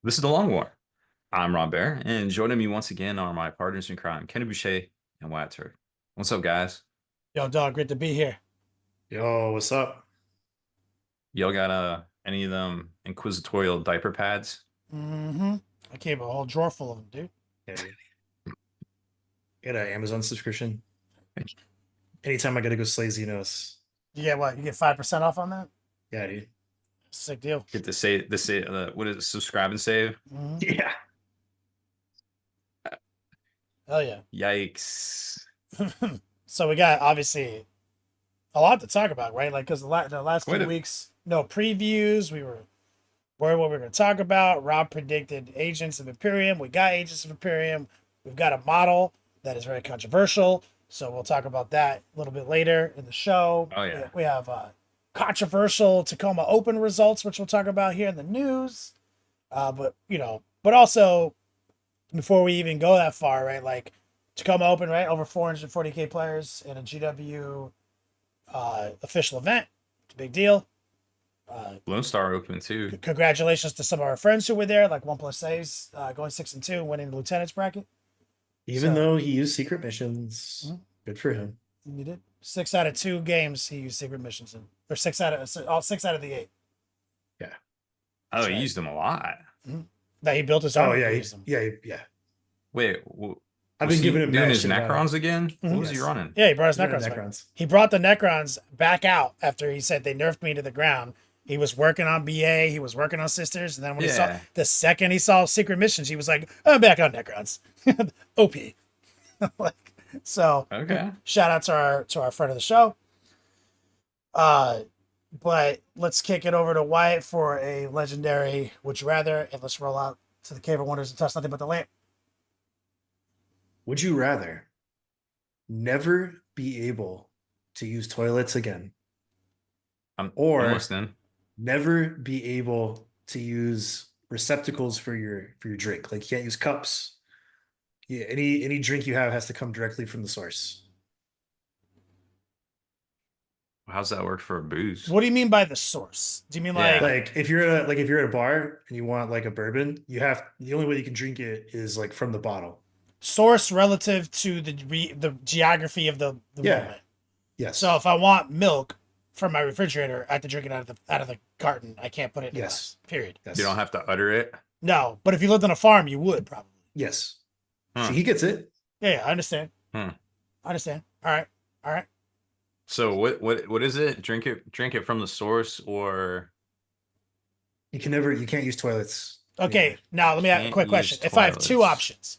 This is the Long War. I'm Baer, and joining me once again are my partners in crime, Kenny Boucher and Wyatt Turk. What's up, guys? Yo, dog, great to be here. Yo, what's up? Y'all got any of them inquisitorial diaper pads? Mm-hmm. I came a whole drawer full of them, dude. Yeah, dude. Get an Amazon subscription. Anytime I gotta go slay Xenos. You get what? You get 5% off on that? Yeah, dude. Sick deal. Get to say what is it, subscribe and save? Mm-hmm. Yeah. Hell yeah. Yikes. So we got obviously a lot to talk about, right? Like, because the last Quite few a weeks, no previews. We were worried what we were going to talk about. Rob predicted Agents of Imperium. We got Agents of Imperium. We've got a model that is very controversial. So we'll talk about that a little bit later in the show. Oh yeah. We have controversial Tacoma Open results, which we'll talk about here in the news. But also before we even go that far, right? Like Tacoma Open, right? Over 440K players in a GW official event. It's a big deal. Lone Star Open too. Congratulations to some of our friends who were there, like One Plus Saves, going 6-2, winning the lieutenant's bracket. Even So, though he used secret missions, Mhm. good for him. He did 6 out of 2 games he used secret missions in, or all 6 out of the 8. Yeah. Oh, That's he right. used them a lot. That he built his Oh army. yeah, He used them. yeah. Wait, I've was been he giving him doing match his and Necrons again? What Mhm. was he yes. running? Yeah, he brought his He's running Necrons back. Necrons. He brought the Necrons back out after he said they nerfed me to the ground. He was working on BA, he was working on Sisters, and then when he saw Yeah. the second he saw secret missions, he was like, I'm back on Necrons. OP. Like, so Okay. shout out to our friend of the show. Uh but let's kick it over to Wyatt for a legendary Would You Rather, and let's roll out to the Cave of Wonders and touch nothing but the lamp. Would you rather never be able to use toilets again, I'm or listening. never be able to use receptacles for your drink? Like you can't use cups. Yeah, any drink you have has to come directly from the source. How's that work for a booze? What do you mean by the source? Do you mean Yeah. Like if you're at a bar and you want like a bourbon, the only way you can drink it is like from the bottle. source relative to the geography of the Yeah. moment? Yes. So if I want milk from my refrigerator, I have to drink it out of the carton. I can't put it in a Yes. glass. Period. Yes. You don't have to utter it. No, but if you lived on a farm, you would probably. Yes. Huh. See, he gets it. Yeah, I understand. Hmm. I understand. All right. All right. So what is it? Drink it from the source or You can't use toilets. Okay. either. Now let me ask a Can't quick question. use If I have two toilets. options,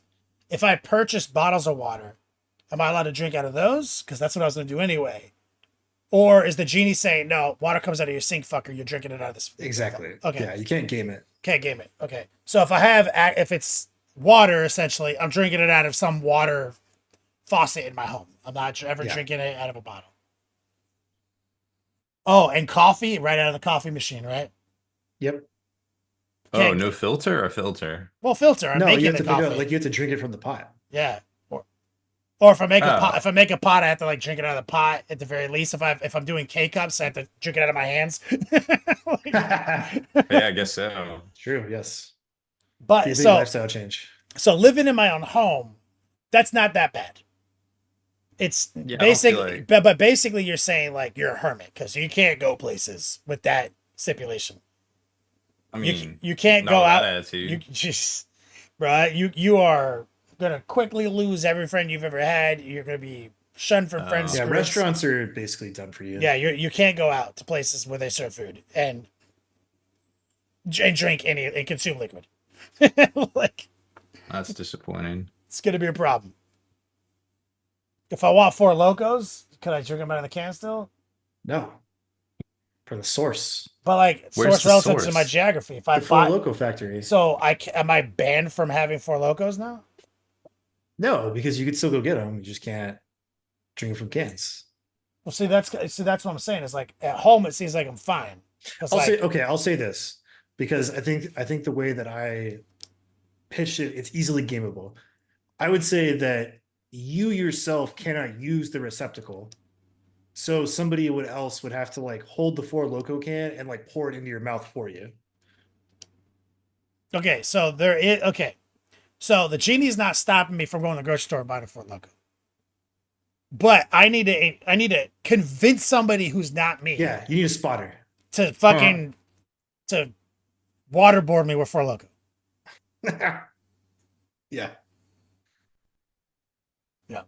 if I purchase bottles of water, am I allowed to drink out of those? Because that's what I was going to do anyway. Or is the genie saying no? Water comes out of your sink, fucker. You're drinking it out of this. Exactly. Okay. Yeah, you can't game it. Can't game it. Okay. So if it's water, essentially, I'm drinking it out of some water faucet in my home. I'm not ever Yeah. drinking it out of a bottle. Oh, and coffee right out of the coffee machine, right? Yep. oh, Can't no get- filter or filter? Well, filter. I'm No, you making have the to pick coffee. up, like you have to drink it from the pot. Yeah. Or if I make a Oh. pot, I have to like drink it out of the pot at the very least. If I'm doing K cups, I have to drink it out of my hands. Yeah, I guess so. True. Yes. Be But a big so lifestyle change. so living in my own home, that's not that bad. It's Yeah, I don't feel basically, like- but basically, you're saying like you're a hermit because you can't go places with that stipulation. I mean, You can't not go with out. that attitude. You just, right? You are gonna quickly lose every friend you've ever had. You're gonna be shunned from friends. Yeah, groups. restaurants are basically done for you. Yeah, you can't go out to places where they serve food and drink and consume liquid. Like That's disappointing. it's gonna be a problem. If I want Four Locos, could I drink them out of the can still? No. For the source. But like Where's source the relative to source? my geography. If I The Four buy, Loco factory. so am I banned from having Four Locos now? No, because you could still go get them. You just can't drink them from cans. Well, see that's what I'm saying. Is like at home it seems like I'm fine. It's I'll say this because I think the way that I pitched it, it's easily gameable. I would say that you yourself cannot use the receptacle. So somebody else would have to like hold the Four Loco can and like pour it into your mouth for you. Okay, so there is okay. So the genie's not stopping me from going to the grocery store and buying a Foot Loco. But I need to convince somebody who's not me Yeah, you need a spotter. to Huh. fucking to waterboard me with Foot Loco. Yeah. Yeah.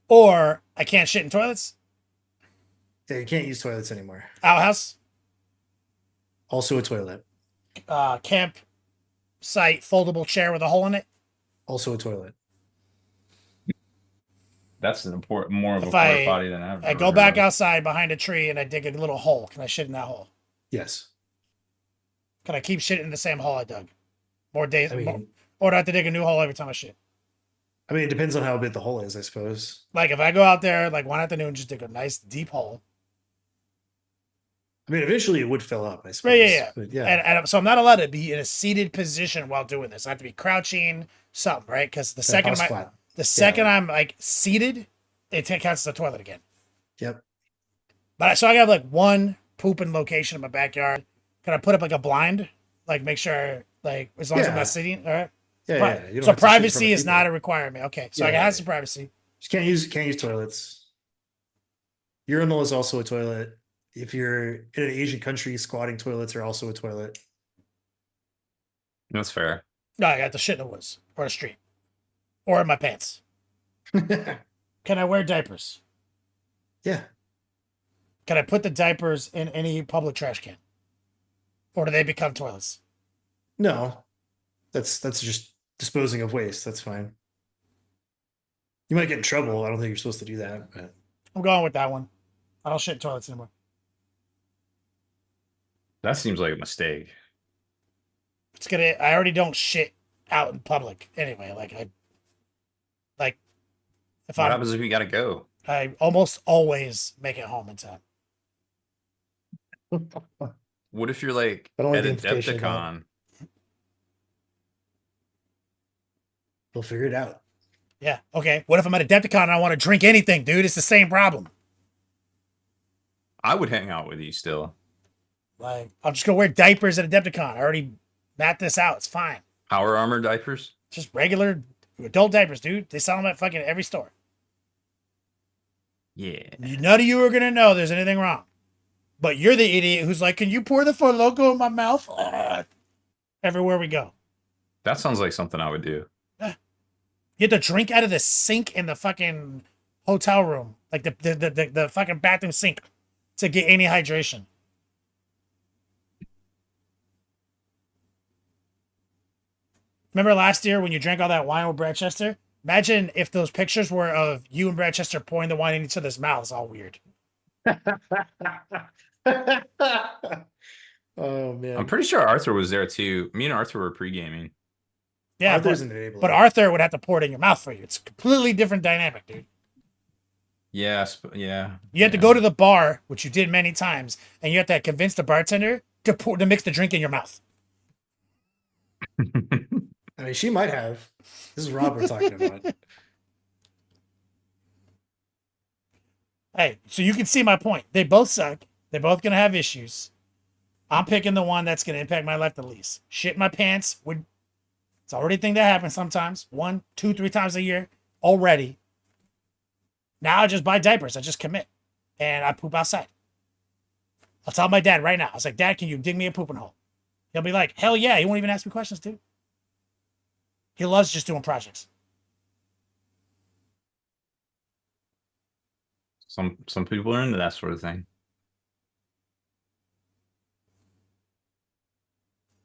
Or I can't shit in toilets. Yeah, you can't use toilets anymore. Outhouse, Also a toilet. camp site, foldable chair with a hole in it. Also a toilet. That's more of a If porta I potty than I've I ever go heard back of. outside behind a tree and I dig a little hole, can I shit in that hole? Yes. Can I keep shitting in the same hole I dug? More days, I mean, or do I have to dig a new hole every time I shit? it depends on how big the hole is, I suppose. Like if I go out there like one afternoon, just dig a nice deep hole. Eventually it would fill up, I Right, yeah, suppose. yeah. But yeah. And so I'm not allowed to be in a seated position while doing this. I have to be crouching, something, right? Because the second House flat. the second like- I'm like seated, counts as a toilet again. Yep. But so I got like one pooping location in my backyard. Can I put up like a blind? Like make sure like as long as I'm Yeah. not sitting, all right? Yeah, Pri- yeah. You don't so have to shit in front privacy of is not a people. requirement. Okay. So Yeah, I can yeah, have yeah. some privacy. Just can't use toilets. Urinal is also a toilet. If you're in an Asian country, squatting toilets are also a toilet. That's fair. No, I got the shit in the woods or the street or in my pants. Can I wear diapers? Yeah. Can I put the diapers in any public trash can? Or do they become toilets? No. That's just disposing of waste. That's fine. You might get in trouble. I don't think you're supposed to do that, but I'm going with that one. I don't shit in toilets anymore. That seems like a mistake. I already don't shit out in public anyway. If What happens if you gotta go? I almost always make it home in time. What if you're like I don't like at the implication of that. Adepticon? we'll figure it out. Yeah. Okay. What if I'm at Adepticon and I want to drink anything, dude? It's the same problem. I would hang out with you still. Like, I'm just gonna wear diapers at Adepticon. I already mapped this out. It's fine. Power armor diapers? Just regular adult diapers, dude. They sell them at fucking every store. Yeah. None of you are gonna know there's anything wrong. But you're the idiot who's like, "Can you pour the Foot Loco in my mouth?" Everywhere we go, That sounds like something I would do. you have to drink out of the sink in the fucking hotel room, like the fucking bathroom sink, to get any hydration. Remember last year when you drank all that wine with Brad Chester? Imagine if those pictures were of you and Brad Chester pouring the wine in each other's mouths. All weird. Oh man. I'm pretty sure Arthur was there too. Me and Arthur were pre-gaming. Yeah, Arthur's but, an enabler. but Arthur would have to pour it in your mouth for you. It's a completely different dynamic, dude. Yeah, yeah. You have to go to the bar, which you did many times, and you have to convince the bartender to mix the drink in your mouth. She might have. This is Rob we're talking about. Hey, so you can see my point. They both suck. They're both gonna have issues. I'm picking the one that's gonna impact my life the least. Shit in my pants would. It's already a thing that happens sometimes. 1, 2, 3 times a year already. Now I just buy diapers. I just commit, and I poop outside. I'll tell my dad right now. I was like, "Dad, can you dig me a pooping hole?" He'll be like, "Hell yeah!" He won't even ask me questions, dude. He loves just doing projects. Some people are into that sort of thing.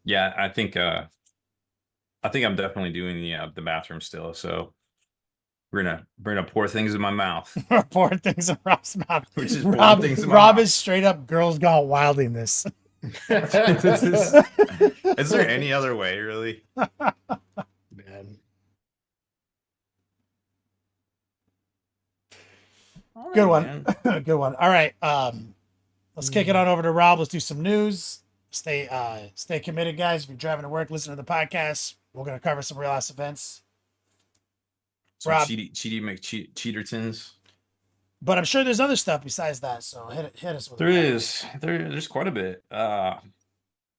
Yeah, I think I'm definitely doing the bathroom still. So we're gonna pour things in my mouth. Pour things in Rob's mouth. Which is Rob, things in my Rob mouth. is straight up girls gone wilding this. Is there any other way, really? Man. Good one. Good one. All right. Let's kick it on over to Rob. Let's do some news. Stay committed, guys. If you're driving to work, listen to the podcast. We're gonna cover some real ass events. Some Rob. cheatertons. But I'm sure there's other stuff besides that. So hit us with There it. is. There's quite a bit.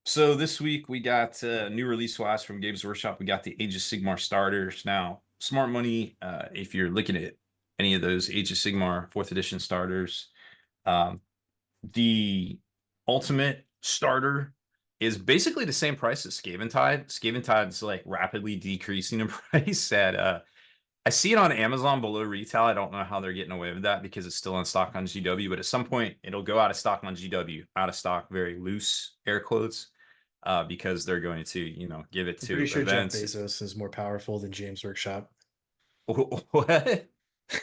So this week we got new release wise from Games Workshop. We got the Age of Sigmar starters. Now, smart money, if you're looking at any of those Age of Sigmar 4th edition starters, um, the ultimate starter is basically the same price as Scaventide. Scaventide's like rapidly decreasing in price at I see it on Amazon below retail. I don't know how they're getting away with that because it's still in stock on GW, but at some point it'll go out of stock on GW, out of stock, very loose air quotes, because they're going to, give it I'm to pretty sure Jeff events. Bezos is more powerful than James Workshop. What?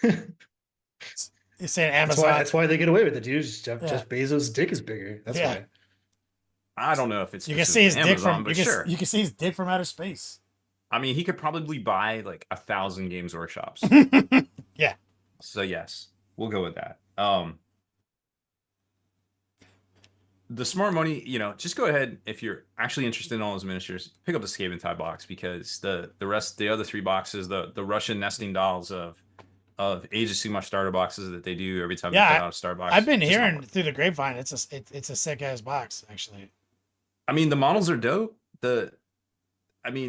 You're saying That's Amazon? that's why they get away with it, dude. Yeah. Jeff Bezos' dick is bigger. That's Yeah. why. I don't know if it's You can see his specifically dick Amazon, from but sure. you can see his dick from outer space. I mean, he could probably buy like 1,000 Games Workshops. Yeah. So yes, we'll go with that. The smart money, just go ahead if you're actually interested in all those miniatures, pick up the Scaventide box because the other 3 boxes, the Russian nesting dolls of Age of Sigmar starter boxes that they do every time they put out a star box. I've been just not hearing worth it. through the grapevine it's a sick ass box actually. I mean, the models are dope.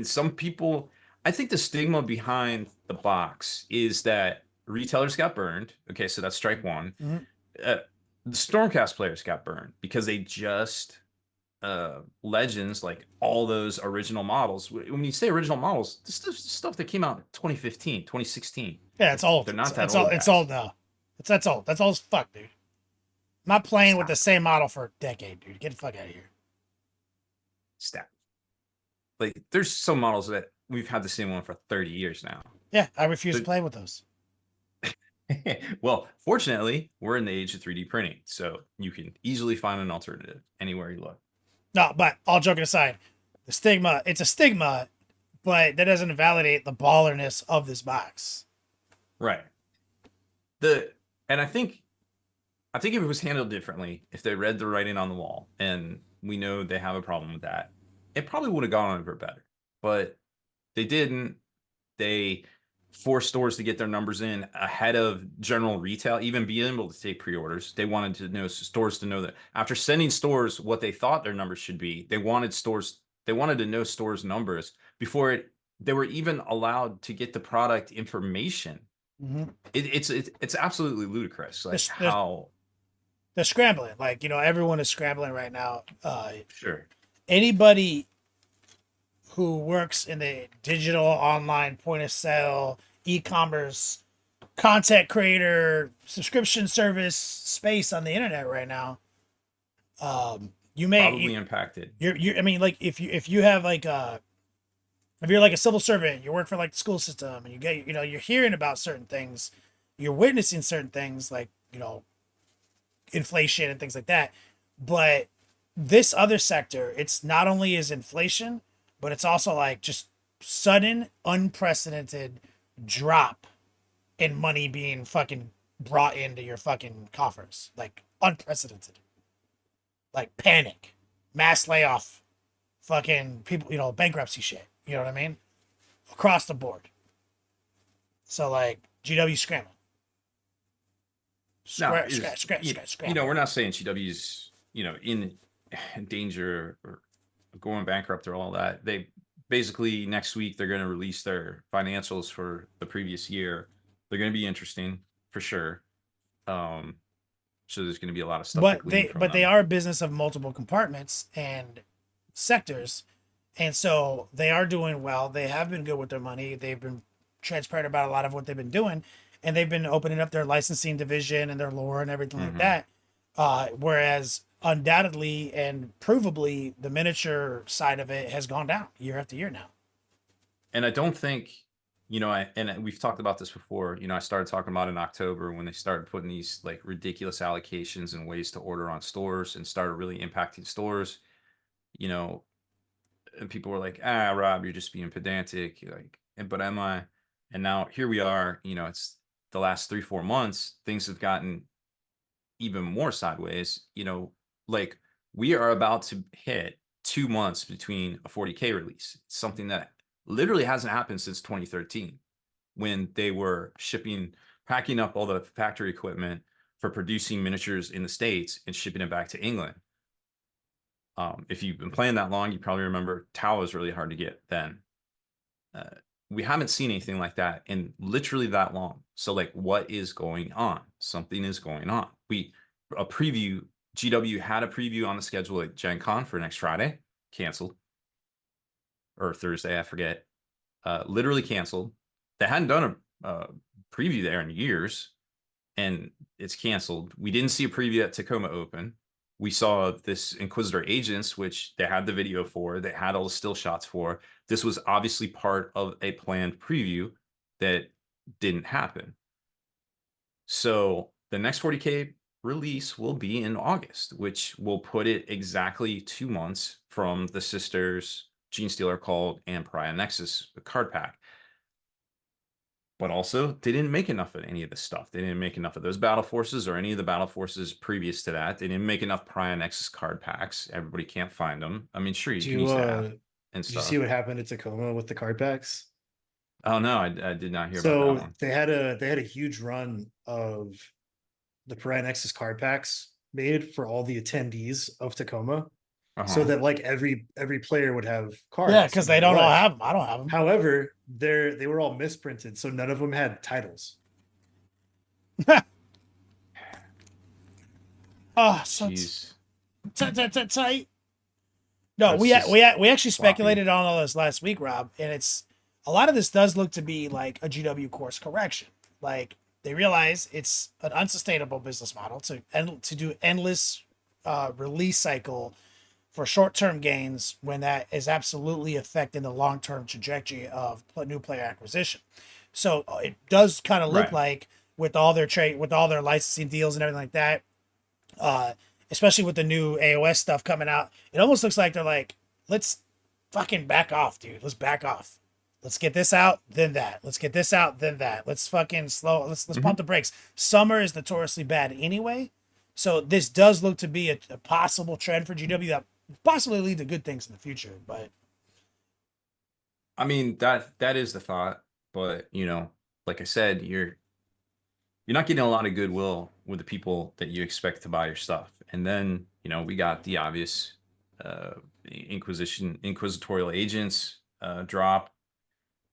Some people, I think the stigma behind the box is that retailers got burned. Okay, so that's strike one. Mhm. The Stormcast players got burned because they just legends, like all those original models. When you say original models, this is stuff that came out in 2015, 2016. Yeah, it's old. They're not that It's old. old. It's Guys. old now. That's old. That's old as fuck, dude. I'm not playing with Stop. the same model for a decade, dude. Get the fuck out of here. Stop. Like, there's some models that we've had the same one for 30 years now. Yeah, I refuse to But- play with those. Well, fortunately, we're in the age of 3D printing, so you can easily find an alternative anywhere you look. No, but all joking aside, the stigma, it's a stigma, but that doesn't validate the ballerness of this box. Right. And I think if it was handled differently, if they read the writing on the wall, and we know they have a problem with that, it probably would have gone over better. But they didn't. They forced stores to get their numbers in ahead of general retail, even being able to take pre-orders. They wanted to know stores to know that after sending stores what they thought their numbers should be, they wanted to know stores' numbers before they were even allowed to get the product information. Mm-hmm. It's absolutely ludicrous. Like how they're scrambling. Like, everyone is scrambling right now. sure. Anybody who works in the digital online point of sale, e-commerce, content creator, subscription service space on the internet right now, you may Probably impacted. I mean, like if you have like if you're like a civil servant, you work for like the school system, and you get you're hearing about certain things, you're witnessing certain things like inflation and things like that. But this other sector, it's not only is inflation, but it's also like just sudden, unprecedented drop in money being fucking brought into your fucking coffers. Like unprecedented. Like panic, mass layoff, fucking people, bankruptcy shit. You know what I mean? Across the board. So like GW scrambling. Scram. We're not saying GW's, in danger or going bankrupt or all that. They basically next week they're going to release their financials for the previous year. They're going to be interesting for sure. So there's going to be a lot of stuff. But they are a business of multiple compartments and sectors, and so they are doing well. They have been good with their money. They've been transparent about a lot of what they've been doing, and they've been opening up their licensing division and their lore and everything like that. Whereas undoubtedly and provably, the miniature side of it has gone down year after year now. And I don't think, and we've talked about this before. I started talking about in October when they started putting these like ridiculous allocations and ways to order on stores and started really impacting stores. And people were like, Rob, you're just being pedantic. But am I? And now here we are, it's the last 3-4 months, things have gotten even more sideways, like we are about to hit 2 months between a 40K release. It's something that literally hasn't happened since 2013 when they were packing up all the factory equipment for producing miniatures in the States and shipping it back to England. If you've been playing that long, you probably remember Tau was really hard to get then. We haven't seen anything like that in literally that long. So like, what is going on? Something is going on. A preview, GW had a preview on the schedule at Gen Con for next Friday, canceled, or Thursday, I forget. Literally canceled. They hadn't done a preview there in years, and it's canceled. We didn't see a preview at Tacoma Open. We saw this Inquisitor Agents, which they had the video for, they had all the still shots for. This was obviously part of a planned preview that didn't happen. So the next 40K release will be in August, which will put it exactly 2 months from the Sisters, Gene Stealer Cult, and Pariah Nexus card pack. But also, they didn't make enough of any of this stuff. They didn't make enough of those battle forces or any of the battle forces previous to that. They didn't make enough Pariah Nexus card packs. Everybody can't find them. I mean, sure, you can use the app and Did you stuff. see what happened at Tacoma with the card packs? Oh no, I did not hear about So that one. they had a huge run of the Pariah Nexus card packs made for all the attendees of Tacoma, so that like every player would have cards. Yeah, because no they matter don't all what. have them. I don't have them. However, they were all misprinted, so none of them had titles. Oh, so Jeez. tight. No, That's we just actually sloppy. speculated on all this last week, Rob, and it's a lot of this does look to be like a GW course correction. Like they realize it's an unsustainable business model to do endless release cycle for short-term gains when that is absolutely affecting the long-term trajectory of new player acquisition. So it does kind of look Right. like with all their licensing deals and everything like that, especially with the new AOS stuff coming out, it almost looks like they're like, let's fucking back off, dude. Let's back off. Let's get this out, then that. Let's get this out, then that. Let's fucking slow. Let's pump the brakes. Summer is notoriously bad anyway, so this does look to be a possible trend for GW that possibly lead to good things in the future. But I mean, that is the thought, but like I said, you're not getting a lot of goodwill with the people that you expect to buy your stuff. And then, we got the obvious inquisitorial agents drop.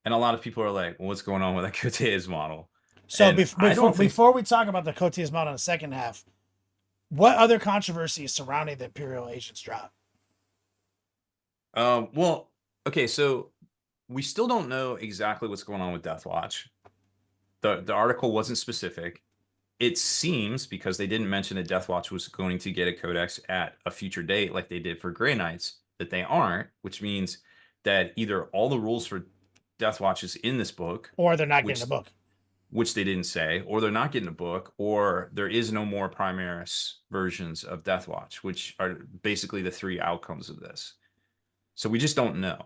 And a lot of people are like, well, what's going on with that Cote's model? so And I don't think before we talk about the Cote's model in the second half, what other controversy is surrounding the Imperial Agents drop? well, okay, so we still don't know exactly what's going on with Deathwatch. The article wasn't specific. It seems, because they didn't mention that Deathwatch was going to get a codex at a future date like they did for Grey Knights, that they aren't, which means that either all the rules for Deathwatch is in this book, Or they're not which, getting a book. which they didn't say, or they're not getting a book, or there is no more Primaris versions of Deathwatch, which are basically the 3 outcomes of this. So we just don't know.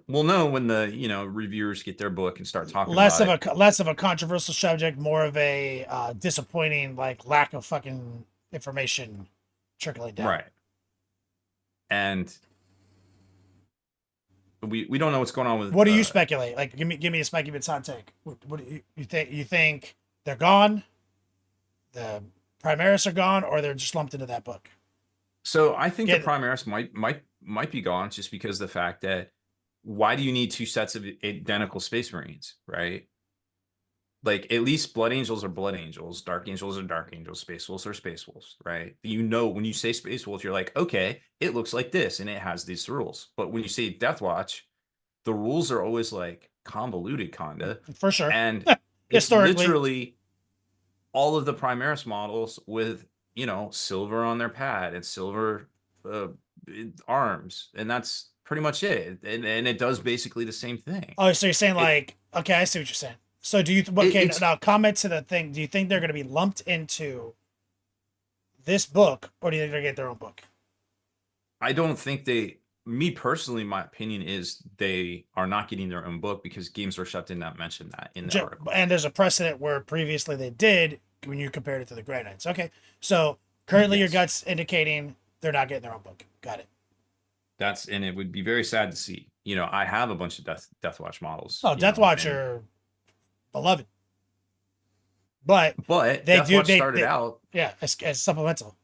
We'll know when the reviewers get their book and start talking Less about of a controversial subject, more of a disappointing like lack of fucking information trickling down. Right. And we don't know what's going on with. What do you speculate? Like, give me a speculative hot take. What do you think? You think they're gone? The Primaris are gone, or they're just lumped into that book? So I think Get- the Primaris might be gone just because of the fact that why do you need 2 sets of identical Space Marines, right? Like, at least Blood Angels are Blood Angels, Dark Angels are Dark Angels, Space Wolves are Space Wolves, right? When you say Space Wolf, you're like, okay, it looks like this and it has these rules. But when you say Deathwatch, the rules are always like convoluted, kinda. For sure. And it's Historically. literally all of the Primaris models with, silver on their pad and silver arms, and that's pretty much it. And it does basically the same thing. Oh, so you're saying like, okay, I see what you're saying. So do you, okay, it's- now comment to the thing. Do you think they're going to be lumped into this book, or do you think they're going to get their own book? I don't think me personally, my opinion is they are not getting their own book because Games Workshop did not mention that in the article. And there's a precedent where previously they did when you compared it to the Grey Knights. Okay, so currently your gut's indicating they're not getting their own book. Got it. And it would be very sad to see. I have a bunch of Deathwatch models. Oh, Deathwatch are beloved, but But they Deathwatch do started out. yeah, as supplemental.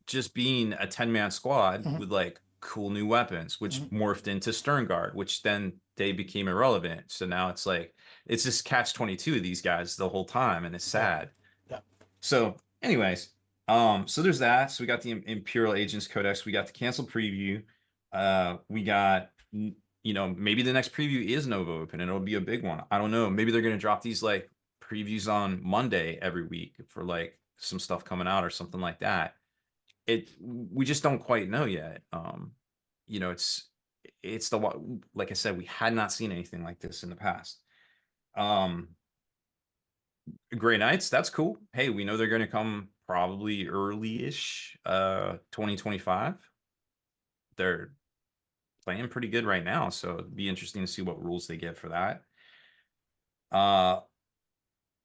just being a 10-man squad Mhm. with like cool new weapons, which Mhm. morphed into Stern Guard, which then they became irrelevant. So now it's like it's just catch-22 of these guys the whole time, and it's sad. Yeah. So, anyways, so there's that. So we got the Imperial Agents Codex, we got the canceled preview, we got maybe the next preview is Nova Open and it'll be a big one. I don't know. Maybe they're gonna drop these like previews on Monday every week for like some stuff coming out or something like that. We just don't quite know yet. It's like I said, we had not seen anything like this in the past. Gray Knights, that's cool. Hey, we know they're going to come probably early-ish 2025. They're playing pretty good right now, so it'd be interesting to see what rules they get for that.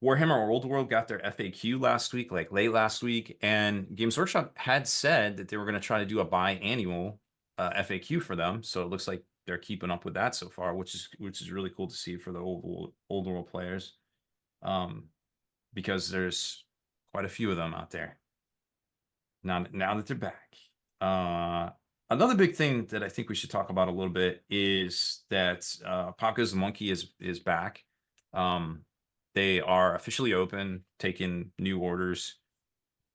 Warhammer Old World got their FAQ last week, like late last week, and Games Workshop had said that they were going to try to do a biannual FAQ for them. So it looks like they're keeping up with that so far, which is really cool to see for the old world players, because there's quite a few of them out there. Now that they're back. Another big thing that I think we should talk about a little bit is that Pop Goes the Monkey is back. They are officially open, taking new orders.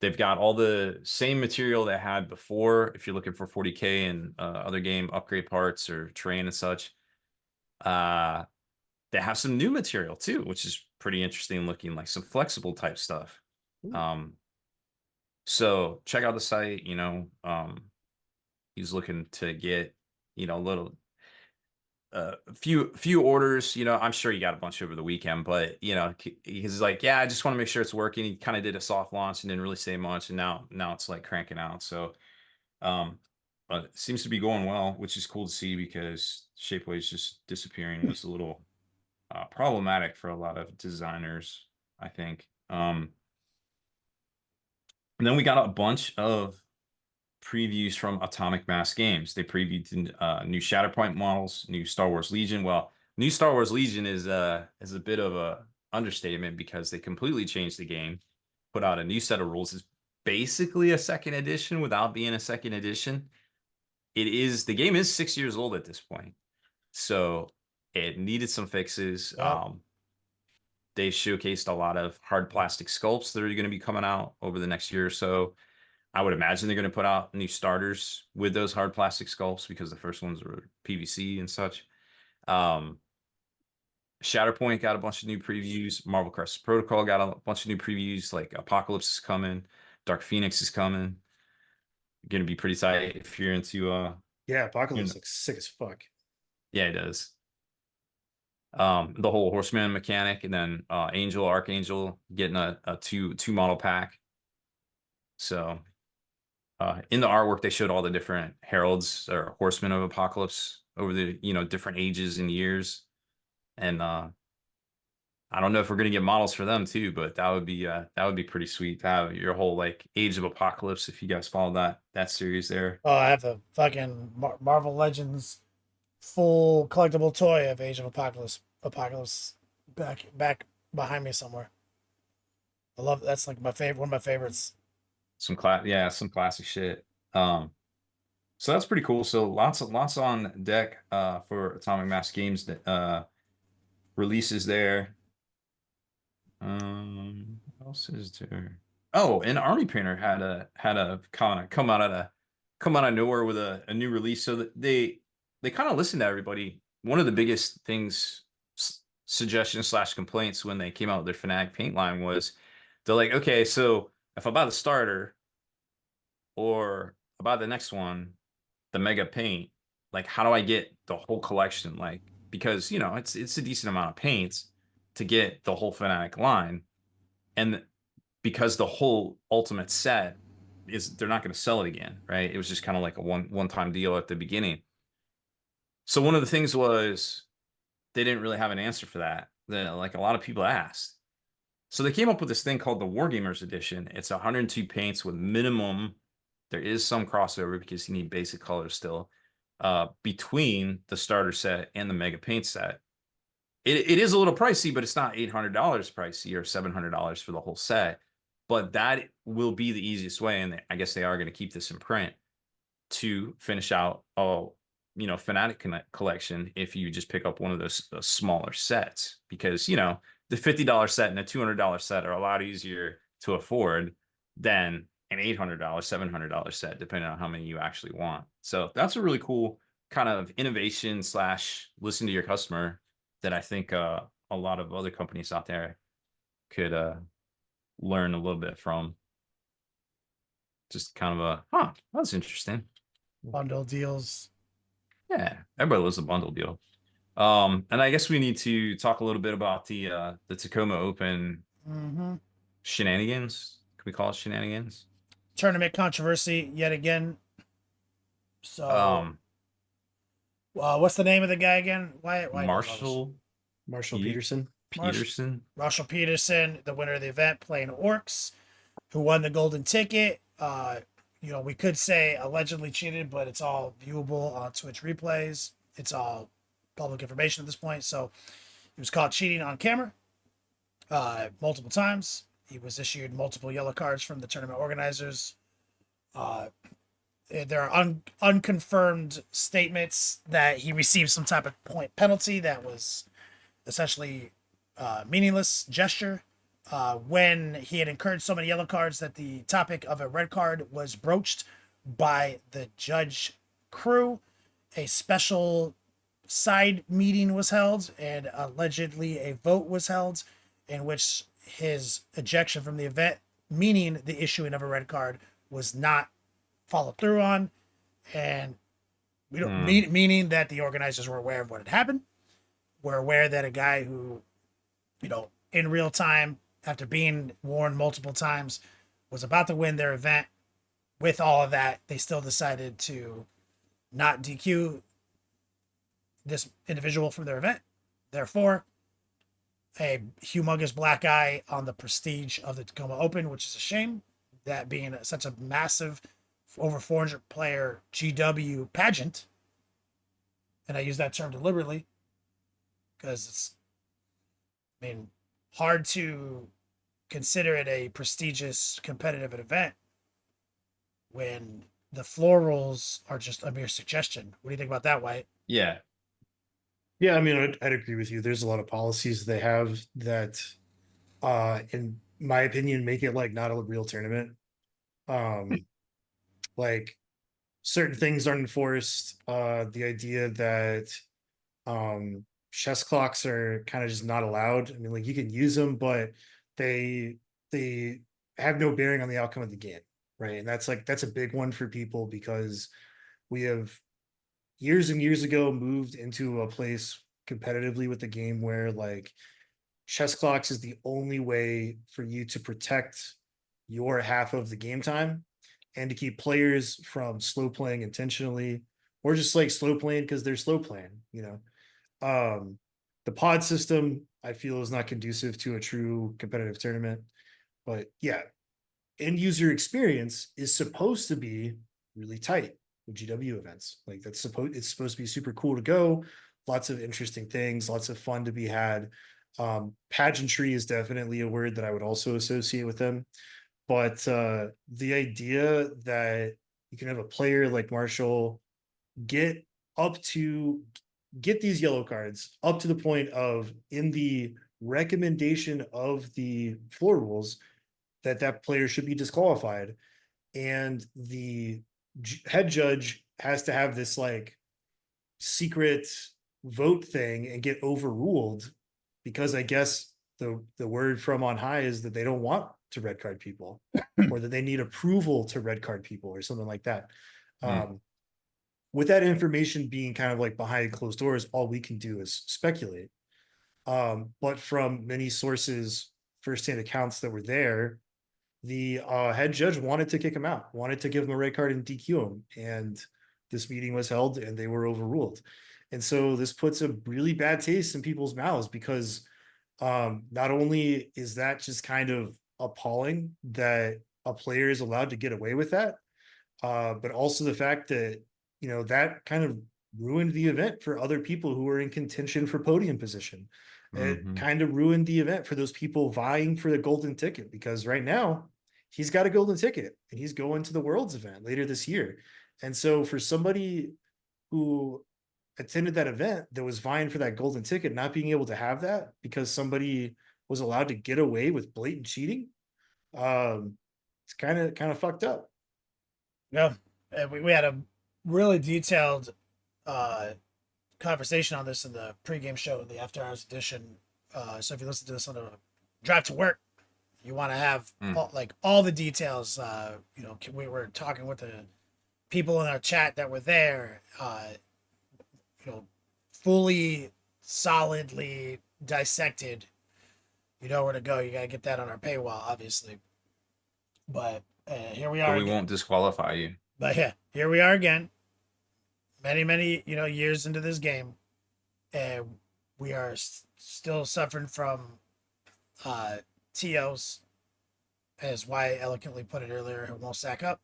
They've got all the same material they had before. If you're looking for 40K and other game upgrade parts or terrain and such, they have some new material too, which is pretty interesting looking, like some flexible type stuff. So check out the site. He's looking to get a little few orders. I'm sure he got a bunch over the weekend, but he's like, yeah, I just want to make sure it's working. He kind of did a soft launch and didn't really say much, and now it's like cranking out. So but it seems to be going well, which is cool to see, because Shapeways just disappearing was a little problematic for a lot of designers, I think. And then we got a bunch of previews from Atomic Mass Games. They previewed new Shatterpoint models, new Star Wars Legion. Well, new Star Wars Legion is a bit of a understatement, because they completely changed the game, put out a new set of rules. It's basically a second edition without being a second edition. The game is 6 years old at this point, so it needed some fixes. Yep. They showcased a lot of hard plastic sculpts that are going to be coming out over the next year or so. I would imagine they're going to put out new starters with those hard plastic sculpts, because the first ones were PVC and such. Shatterpoint got a bunch of new previews. Marvel Crisis Protocol got a bunch of new previews, like Apocalypse is coming. Dark Phoenix is coming. Going to be pretty tight if you're into Yeah, Apocalypse looks sick as fuck. Yeah, it does. The whole Horseman mechanic, and then Angel, Archangel getting a two model pack. So in the artwork, they showed all the different heralds or horsemen of Apocalypse over the different ages and years, and I don't know if we're gonna get models for them too, but that would be pretty sweet to have your whole like Age of Apocalypse, if you guys follow that series there. Oh, I have the fucking Marvel Legends full collectible toy of Age of Apocalypse back behind me somewhere. I love that's like my favorite, one of my favorites. Some classic shit. So that's pretty cool. So lots on deck for Atomic Mass Games that releases there. What else is there? Oh, and Army Painter had a kind of come out of nowhere with a new release. So that they kind of listened to everybody. One of the biggest things, suggestions slash complaints when they came out with their Fanatic paint line was, they're like, okay, so if I buy the starter or I buy the next one, the mega paint, like how do I get the whole collection? Like, because it's a decent amount of paints to get the whole Fanatic line, and because the whole ultimate set they're not going to sell it again, right? It was just kind of like a one-time deal at the beginning. So one of the things was, they didn't really have an answer for that like a lot of people asked. So they came up with this thing called the Wargamers Edition. It's 102 paints with minimum. There is some crossover because you need basic colors still between the starter set and the mega paint set. It is a little pricey, but it's not $800 pricey or $700 for the whole set. but that will be the easiest way. And I guess they are going to keep this in print to finish out Fanatic collection if you just pick up one of those smaller sets, because the $50 set and a $200 set are a lot easier to afford than an $800 $700 set, depending on how many you actually want. So that's a really cool kind of innovation / listen to your customer that I think a lot of other companies out there could learn a little bit from. Just kind of that's interesting. Bundle deals. Yeah, everybody loves a bundle deal. And I guess we need to talk a little bit about the Tacoma Open shenanigans. Can we call it shenanigans? Tournament controversy yet again. So, what's the name of the guy again? Why Marshall Peterson. Marshall Peterson, the winner of the event, playing Orcs, who won the golden ticket. We could say allegedly cheated, but it's all viewable on Twitch replays. It's all public information at this point. So he was caught cheating on camera multiple times. He was issued multiple yellow cards from the tournament organizers. There are unconfirmed statements that he received some type of point penalty that was essentially meaningless gesture. When he had incurred so many yellow cards that the topic of a red card was broached by the judge crew, a special side meeting was held, and allegedly a vote was held in which his ejection from the event, meaning the issuing of a red card, was not followed through on, and we don't meaning that the organizers were aware of what had happened. We're aware that a guy who, in real time, after being warned multiple times, was about to win their event. With all of that, they still decided to not DQ this individual from their event. Therefore, a humongous black eye on the prestige of the Tacoma Open, which is a shame. That being such a massive, over 400 player GW pageant. And I use that term deliberately because it's, hard to consider it a prestigious competitive event when the floor rules are just a mere suggestion. What do you think about that, White? Yeah. Yeah, I'd agree with you. There's a lot of policies they have that, in my opinion, make it like not a real tournament. Like certain things aren't enforced. The idea that chess clocks are kind of just not allowed. Like you can use them, but they have no bearing on the outcome of the game, right? And that's a big one for people because we have years and years ago moved into a place competitively with the game where like chess clocks is the only way for you to protect your half of the game time and to keep players from slow playing intentionally or just like slow playing because they're slow playing, the pod system I feel is not conducive to a true competitive tournament. But yeah, end user experience is supposed to be really tight with GW events. Like it's supposed to be super cool to go, lots of interesting things, lots of fun to be had. Pageantry is definitely a word that I would also associate with them. But the idea that you can have a player like Marshall get these yellow cards up to the point of in the recommendation of the floor rules that player should be disqualified, and the head judge has to have this like secret vote thing and get overruled because I guess the word from on high is that they don't want to red card people or that they need approval to red card people or something like that. With that information being kind of like behind closed doors, all we can do is speculate. But from many sources, firsthand accounts that were there, the head judge wanted to kick him out, wanted to give him a red card and DQ him. And this meeting was held and they were overruled. And so this puts a really bad taste in people's mouths because not only is that just kind of appalling that a player is allowed to get away with that, but also the fact that, that kind of ruined the event for other people who were in contention for podium position. It kind of ruined the event for those people vying for the golden ticket because right now he's got a golden ticket and he's going to the Worlds event later this year. And so for somebody who attended that event that was vying for that golden ticket, not being able to have that because somebody was allowed to get away with blatant cheating, it's kind of fucked up. Yeah, and we had a really detailed uh, conversation on this in the pregame show, the after hours edition. So if you listen to this on a drive to work, you want to have all the details. We were talking with the people in our chat that were there. Fully, solidly dissected. You know where to go. You got to get that on our paywall, obviously. But here we are. But we again. won't disqualify you. But yeah, here we are again. Many years into this game, and we are still suffering from TOs, as Y eloquently put it earlier, who won't sack up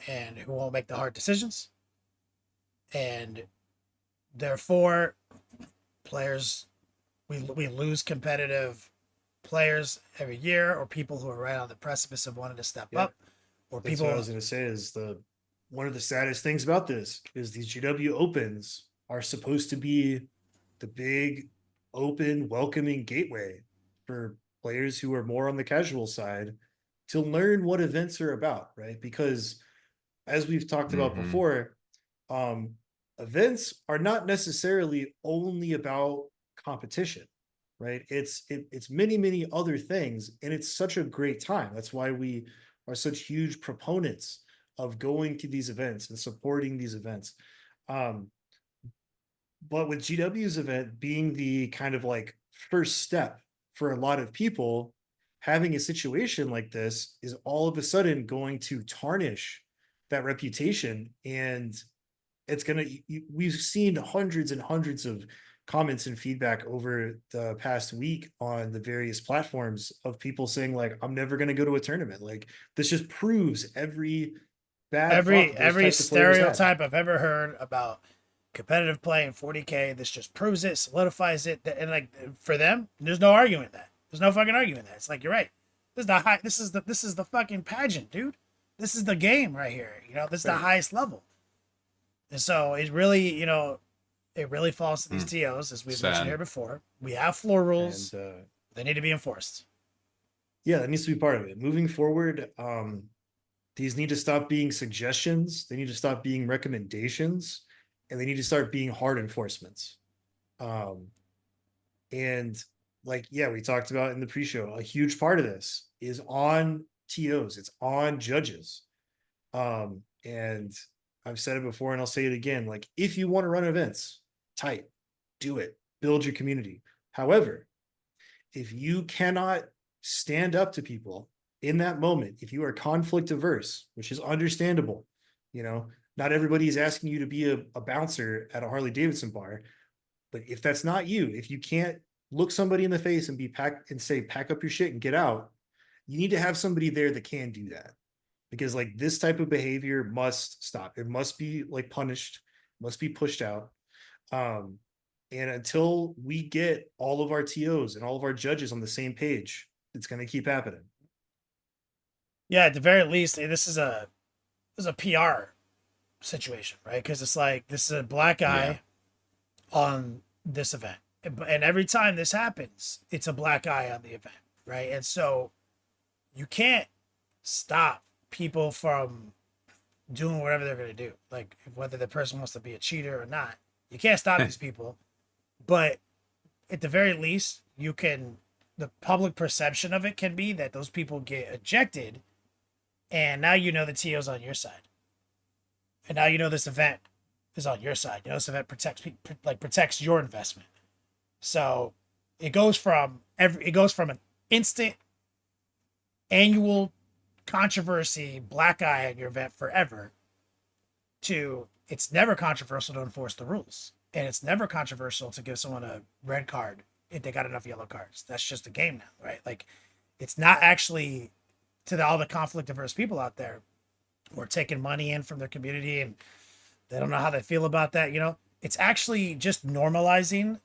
and who won't make the hard decisions. And therefore, players, we lose competitive players every year, or people who are right on the precipice of wanting to step up, or That's people. what I was going to say is one of the saddest things about this is these GW Opens are supposed to be the big, open, welcoming gateway for players who are more on the casual side to learn what events are about, right? Because as we've talked about before, events are not necessarily only about competition, right? It's many other things, and it's such a great time. That's why we are such huge proponents of going to these events and supporting these events. But with GW's event being the kind of like first step for a lot of people, having a situation like this is all of a sudden going to tarnish that reputation. And it's going to, we've seen hundreds and hundreds of comments and feedback over the past week on the various platforms of people saying like, I'm never going to go to a tournament. Like this just proves every every stereotype I've ever heard about competitive play in 40K. This just proves it, solidifies it, and like for them, there's no arguing that. There's no fucking arguing that. It's like you're right. This is the fucking pageant, dude. This is the game right here. This is the highest level. And so it really, it really falls to these TOs, as we've mentioned here before. We have floor rules. And, they need to be enforced. Yeah, that needs to be part of it. Moving forward, these need to stop being suggestions. They need to stop being recommendations, and they need to start being hard enforcements. And like, yeah, we talked about in the pre-show, a huge part of this is on TOs. It's on judges. And I've said it before and I'll say it again. Like, if you want to run events, tight, do it, build your community. However, if you cannot stand up to people in that moment, if you are conflict averse, which is understandable, not everybody is asking you to be a bouncer at a Harley Davidson bar. But if that's not you, if you can't look somebody in the face and say, pack up your shit and get out, you need to have somebody there that can do that. Because like this type of behavior must stop. It must be like punished, must be pushed out. And until we get all of our TOs and all of our judges on the same page, it's going to keep happening. Yeah, at the very least, this is a PR situation, right? Because it's like, this is a black eye on this event. And every time this happens, it's a black eye on the event, right? And so you can't stop people from doing whatever they're going to do. Like, whether the person wants to be a cheater or not, you can't stop these people. But at the very least, the public perception of it can be that those people get ejected, and now the TO's on your side. And now this event is on your side. This event protects your investment. So it goes from an instant annual controversy, black eye on your event forever, to it's never controversial to enforce the rules, and it's never controversial to give someone a red card if they got enough yellow cards. That's just a game now, right? Like, it's not actually all the conflict averse people out there who are taking money in from their community and they don't know how they feel about that. It's actually just normalizing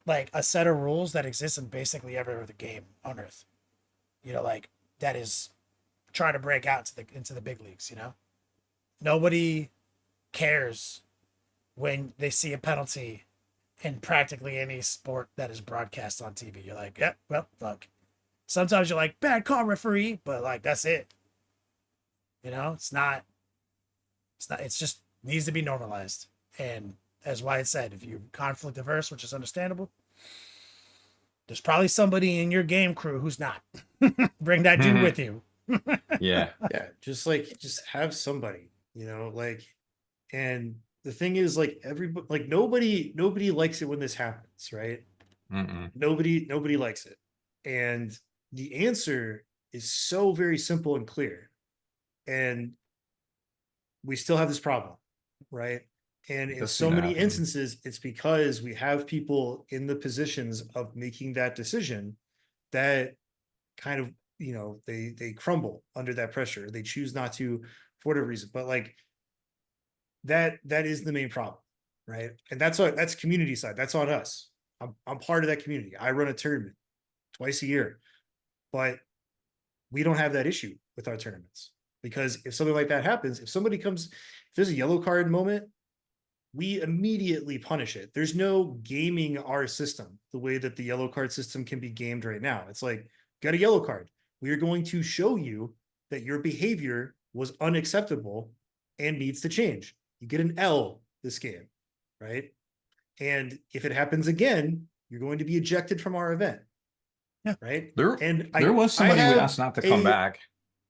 like a set of rules that exists in basically every other game on earth. Like, that is trying to break out into the big leagues. You know, nobody cares when they see a penalty in practically any sport that is broadcast on TV. You're like, yeah, well, look. Sometimes you're like, bad call, referee, but like that's it. You know, it's just needs to be normalized. And as Wyatt said, if you're conflict averse, which is understandable, there's probably somebody in your game crew who's not. Bring that dude with you. Yeah. Yeah, just have somebody, like, and the thing is, like, everybody, like, nobody likes it when this happens, right? Mm-mm. Nobody likes it. And the answer is so very simple and clear. And we still have this problem, right? And in Does so seem to many happen. instances, it's because we have people in the positions of making that decision that kind of, they crumble under that pressure. They choose not to for whatever reason. But like that is the main problem, right? And that's community side. That's on us. I'm part of that community. I run a tournament twice a year, but we don't have that issue with our tournaments, because if something like that happens, if there's a yellow card moment, we immediately punish it. There's no gaming our system the way that the yellow card system can be gamed right now. It's like, got a yellow card. We are going to show you that your behavior was unacceptable and needs to change. You get an L this game, right? And if it happens again, you're going to be ejected from our event. Yeah. Right. There I was somebody who have asked not to come back.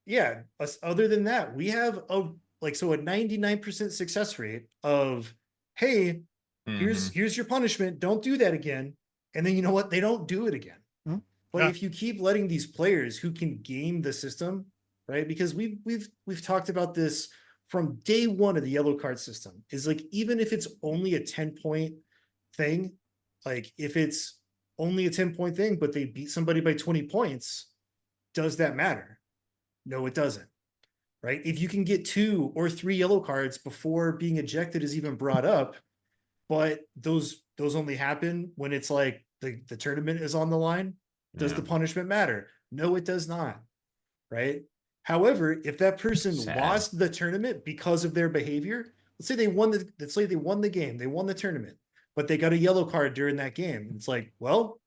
Yeah. Other than that, we have a 99% success rate of, hey, Mhm. here's your punishment. Don't do that again. And then you know what? They don't do it again. Mhm. But Yeah. if you keep letting these players who can game the system, right? Because we've talked about this from day one of the yellow card system, is like, even if it's only a 10-point thing, like if it's only a 10-point thing, but they beat somebody by 20 points, does that matter? No, it doesn't. Right? If you can get 2 or 3 yellow cards before being ejected is even brought up, but those only happen when it's like the tournament is on the line, does Yeah. the punishment matter? No, it does not. Right? However, if that person Sad. lost the tournament because of their behavior, let's say they won the game, they won the tournament, but they got a yellow card during that game. It's like, well,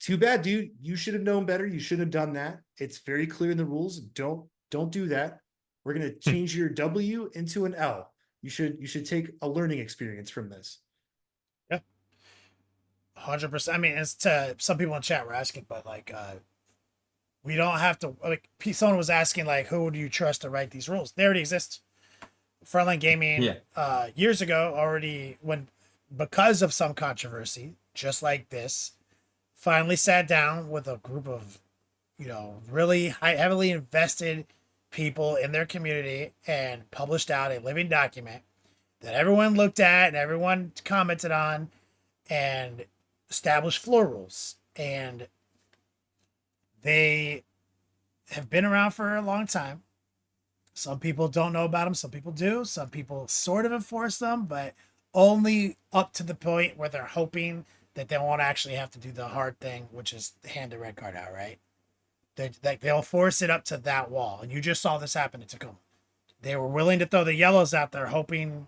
too bad, dude. You should have known better. You should have done that. It's very clear in the rules. Don't do that. We're going to change your W into an L. You should take a learning experience from this. Yeah. 100%. I mean, it's to some people in chat were asking, but like, we don't have to, like, someone was asking, like, who do you trust to write these rules? They already exist. Frontline Gaming, years ago, already, because of some controversy, just like this, finally sat down with a group of, really heavily invested people in their community and published out a living document that everyone looked at and everyone commented on and established floor rules. And they have been around for a long time. Some people don't know about them. Some people do. Some people sort of enforce them, but only up to the point where they're hoping that they won't actually have to do the hard thing, which is hand the red card out, right? They'll force it up to that wall. And you just saw this happen in Tacoma. They were willing to throw the yellows out there, hoping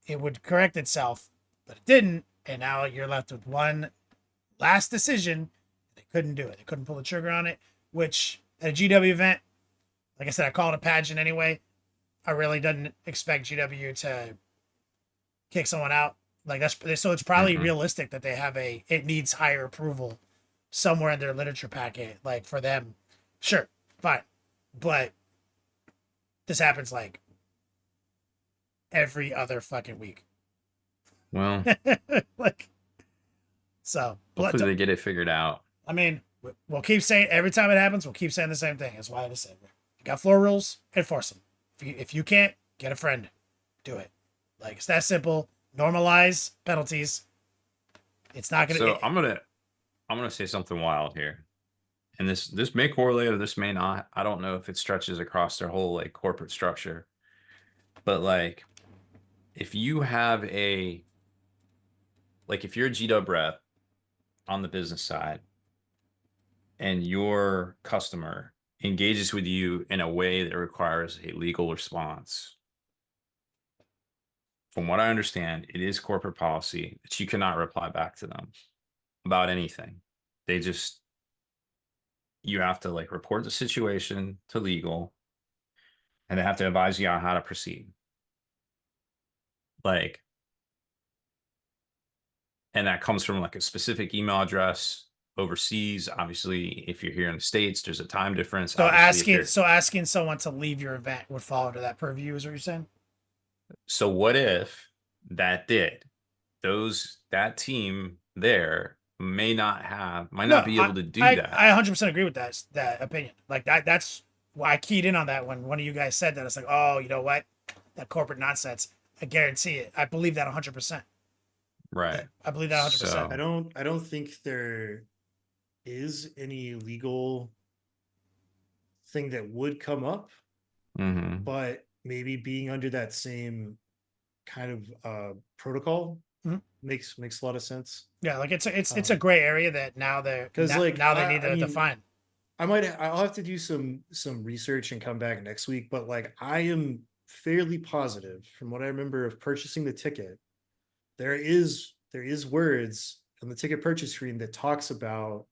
it would correct itself, but it didn't. And now you're left with one last decision. They couldn't do it. They couldn't pull the trigger on it, which at a GW event, like I said, I call it a pageant anyway. I really didn't expect GW to kick someone out. Like so it's probably realistic that they have it needs higher approval somewhere in their literature packet. Like for them, sure, fine. But this happens like every other fucking week. Well, like, so hopefully they get it figured out. I mean, we'll keep saying, every time it happens, we'll keep saying the same thing. That's why I just said, you got floor rules, enforce them. If you can't, get a friend, do it. Like, it's that simple. Normalize penalties. It's not gonna. So I'm gonna say something wild here, and this may correlate or this may not. I don't know if it stretches across their whole like corporate structure, but like, if you have if you're a GW rep on the business side, and your customer engages with you in a way that requires a legal response, from what I understand, it is corporate policy that you cannot reply back to them about anything. They just, you have to like report the situation to legal, and they have to advise you on how to proceed. Like, and that comes from like a specific email address overseas. Obviously, if you're here in the States, there's a time difference. So Obviously, if asking someone to leave your event would fall under that purview, is what you're saying? so what if that did? That team there might not be able to do that. I 100% agree with that opinion. Like that's why I keyed in on that when one of you guys said that. It's like, oh, you know what? That corporate nonsense. I guarantee it. I believe that 100%. Right. I believe that 100%. So- I don't think there is any legal thing that would come up, Mhm. but maybe being under that same kind of protocol Mhm. makes a lot of sense. Yeah, like it's a gray area that now they're 'Cause, like, now they I- need to I mean, define. I'll have to do some research and come back next week, but like I am fairly positive from what I remember of purchasing the ticket, there is words on the ticket purchase screen that talks about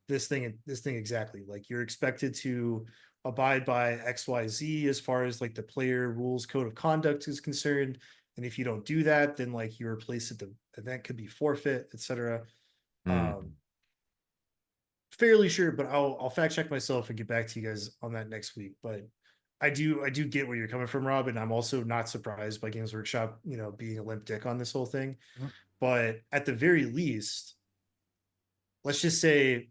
this thing exactly. Like you're expected to abide by XYZ as far as like the player rules code of conduct is concerned. And if you don't do that, then like your place at the event could be forfeit, etc. Mm. Fairly sure, but I'll fact check myself and get back to you guys on that next week. But I do get where you're coming from, Rob, and I'm also not surprised by Games Workshop, being a limp dick on this whole thing. Mhm. But at the very least, let's just say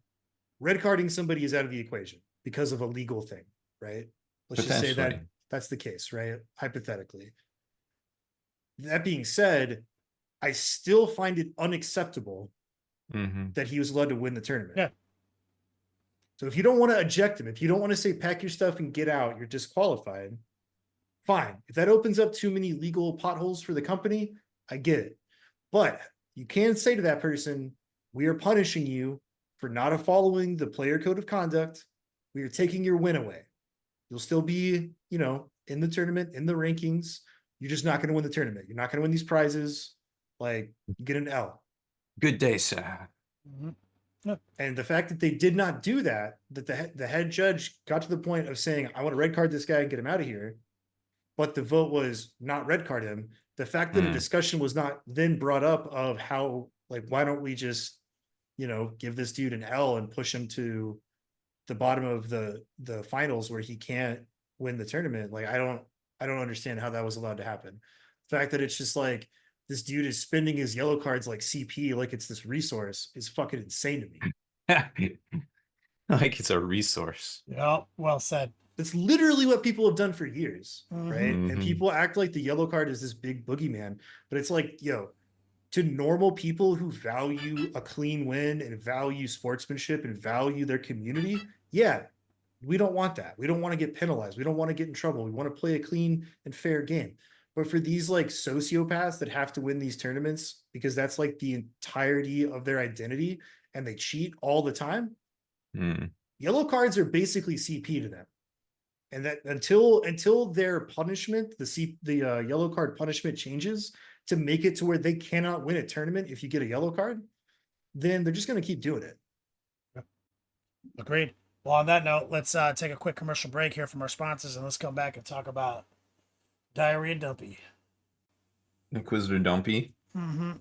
red carding somebody is out of the equation because of a legal thing, right? Let's just say that Potentially. that's the case, right? Hypothetically. That being said, I still find it unacceptable Mhm. that he was allowed to win the tournament. Yeah. So if you don't want to eject him, if you don't want to say pack your stuff and get out, you're disqualified. Fine. If that opens up too many legal potholes for the company, I get it. But you can say to that person, we are punishing you for not following the player code of conduct. We are taking your win away. You'll still be, in the tournament, in the rankings. You're just not going to win the tournament. You're not going to win these prizes. Like, you get an L. Good day, sir. Mhm. And the fact that they did not do that, that the head judge got to the point of saying, I want to red card this guy and get him out of here. But the vote was not red card him. The fact that a discussion was not then brought up of how, like, why don't we just, give this dude an L and push him to the bottom of the finals where he can't win the tournament. Like, I don't understand how that was allowed to happen. The fact that it's just like, this dude is spending his yellow cards like CP, like it's this resource, is fucking insane to me. Like it's a resource. Yeah, well said. That's literally what people have done for years, right? And Mhm. people act like the yellow card is this big boogeyman, but it's like, to normal people who value a clean win and value sportsmanship and value their community, yeah, we don't want that. We don't want to get penalized. We don't want to get in trouble. We want to play a clean and fair game. But for these like sociopaths that have to win these tournaments because that's like the entirety of their identity and they cheat all the time, yellow cards are basically CP to them. And that until their punishment, the yellow card punishment changes to make it to where they cannot win a tournament if you get a yellow card, then they're just going to keep doing it. Agreed. Well, on that note, let's take a quick commercial break here from our sponsors, and let's come back and talk about diarrhea dumpy. Inquisitor Dumpy, Mm-hmm.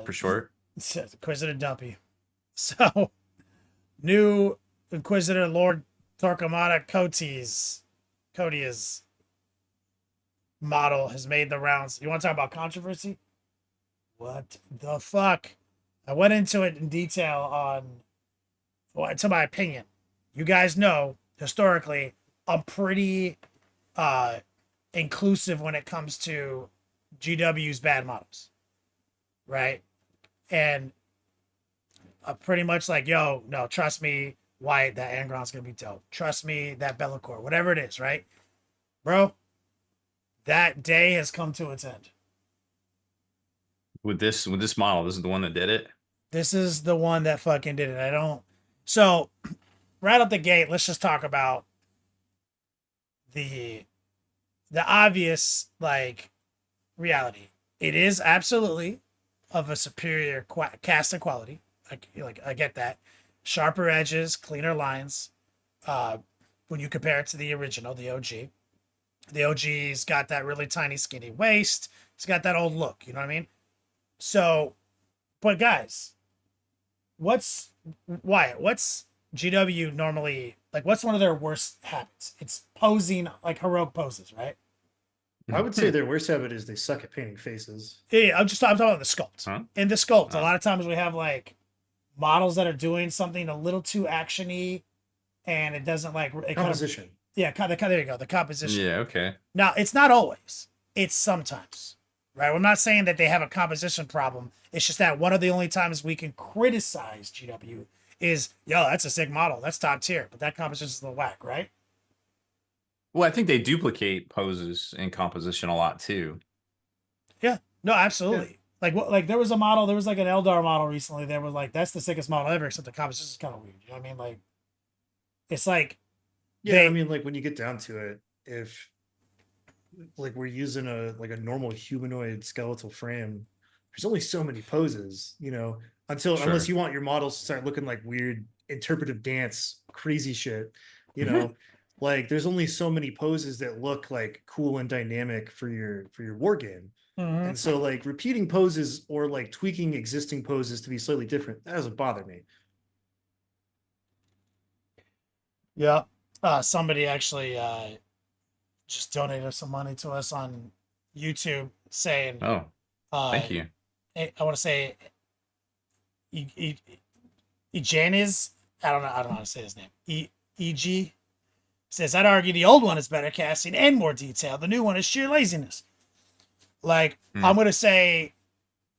for short. Inquisitor Dumpy. So, new Inquisitor Lord Torquemada Cody's model has made the rounds. You want to talk about controversy? What the fuck? I went into it in detail to my opinion. You guys know, historically, I'm pretty inclusive when it comes to GW's bad models. Right? And pretty much like, yo, no, trust me, Wyatt, that Angron's gonna be dope. Trust me, that Bellacore, whatever it is, right? Bro, that day has come to its end. With this model, this is the one that did it. This is the one that fucking did it. So right out the gate, let's just talk about the obvious like reality. It is absolutely of a superior cast and quality. I get that. Sharper edges, cleaner lines. Uh, when you compare it to the original, the OG, the OG's got that really tiny, skinny waist. It's got that old look. You know what I mean? So, but guys, what's Wyatt? What's GW normally like? What's one of their worst habits? It's posing like heroic poses, right? I would say their worst habit is they suck at painting faces. Yeah, I'm talking about the sculpt. Huh? In the sculpt, a Oh. lot of times we have like models that are doing something a little too actiony, and it doesn't like it Composition. there you go, the composition. Yeah, okay. Now it's not always; it's sometimes, right? I'm not saying that they have a composition problem. It's just that one of the only times we can criticize GW is, yo, that's a sick model, that's top tier, but that composition's a little whack, right? Well, I think they duplicate poses in composition a lot too. Yeah, no, absolutely. Like what? Like there was a model, there was like an Eldar model recently. That was like, that's the sickest model ever, except the composition is kind of weird. You know what I mean? Like, it's like, Yeah, I mean, like when you get down to it, if like we're using a normal humanoid skeletal frame, there's only so many poses, unless Sure. you want your models to start looking like weird interpretive dance, crazy shit, you know. Like there's only so many poses that look like cool and dynamic for your war game. Mhm. And so like repeating poses or like tweaking existing poses to be slightly different, that doesn't bother me. yeah. Somebody actually just donated some money to us on YouTube saying, Oh, uh, thank you. I want to say, Ejaniz, I don't know how to say his name. EG says, I'd argue the old one is better casting and more detail. The new one is sheer laziness. Like, I'm going to say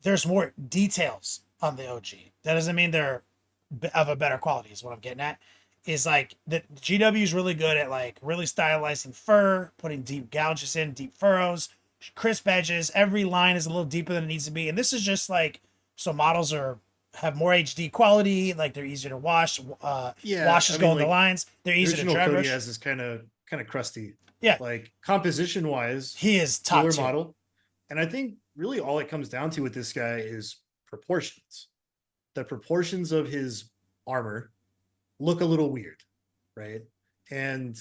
there's more details on the OG. That doesn't mean they're of a better quality, is what I'm getting at. Is like the GW is really good at like really stylizing fur, putting deep gouges in, deep furrows, crisp edges. Every line is a little deeper than it needs to be. And this is just like, so models have more HD quality, like they're easier to wash. Washes go in the lines. They're easier to original dry brush. Kodiaz is kind of crusty. Yeah. Like composition wise, He is top cooler tier. model. And I think really all it comes down to with this guy is proportions. The proportions of his armor look a little weird, right? And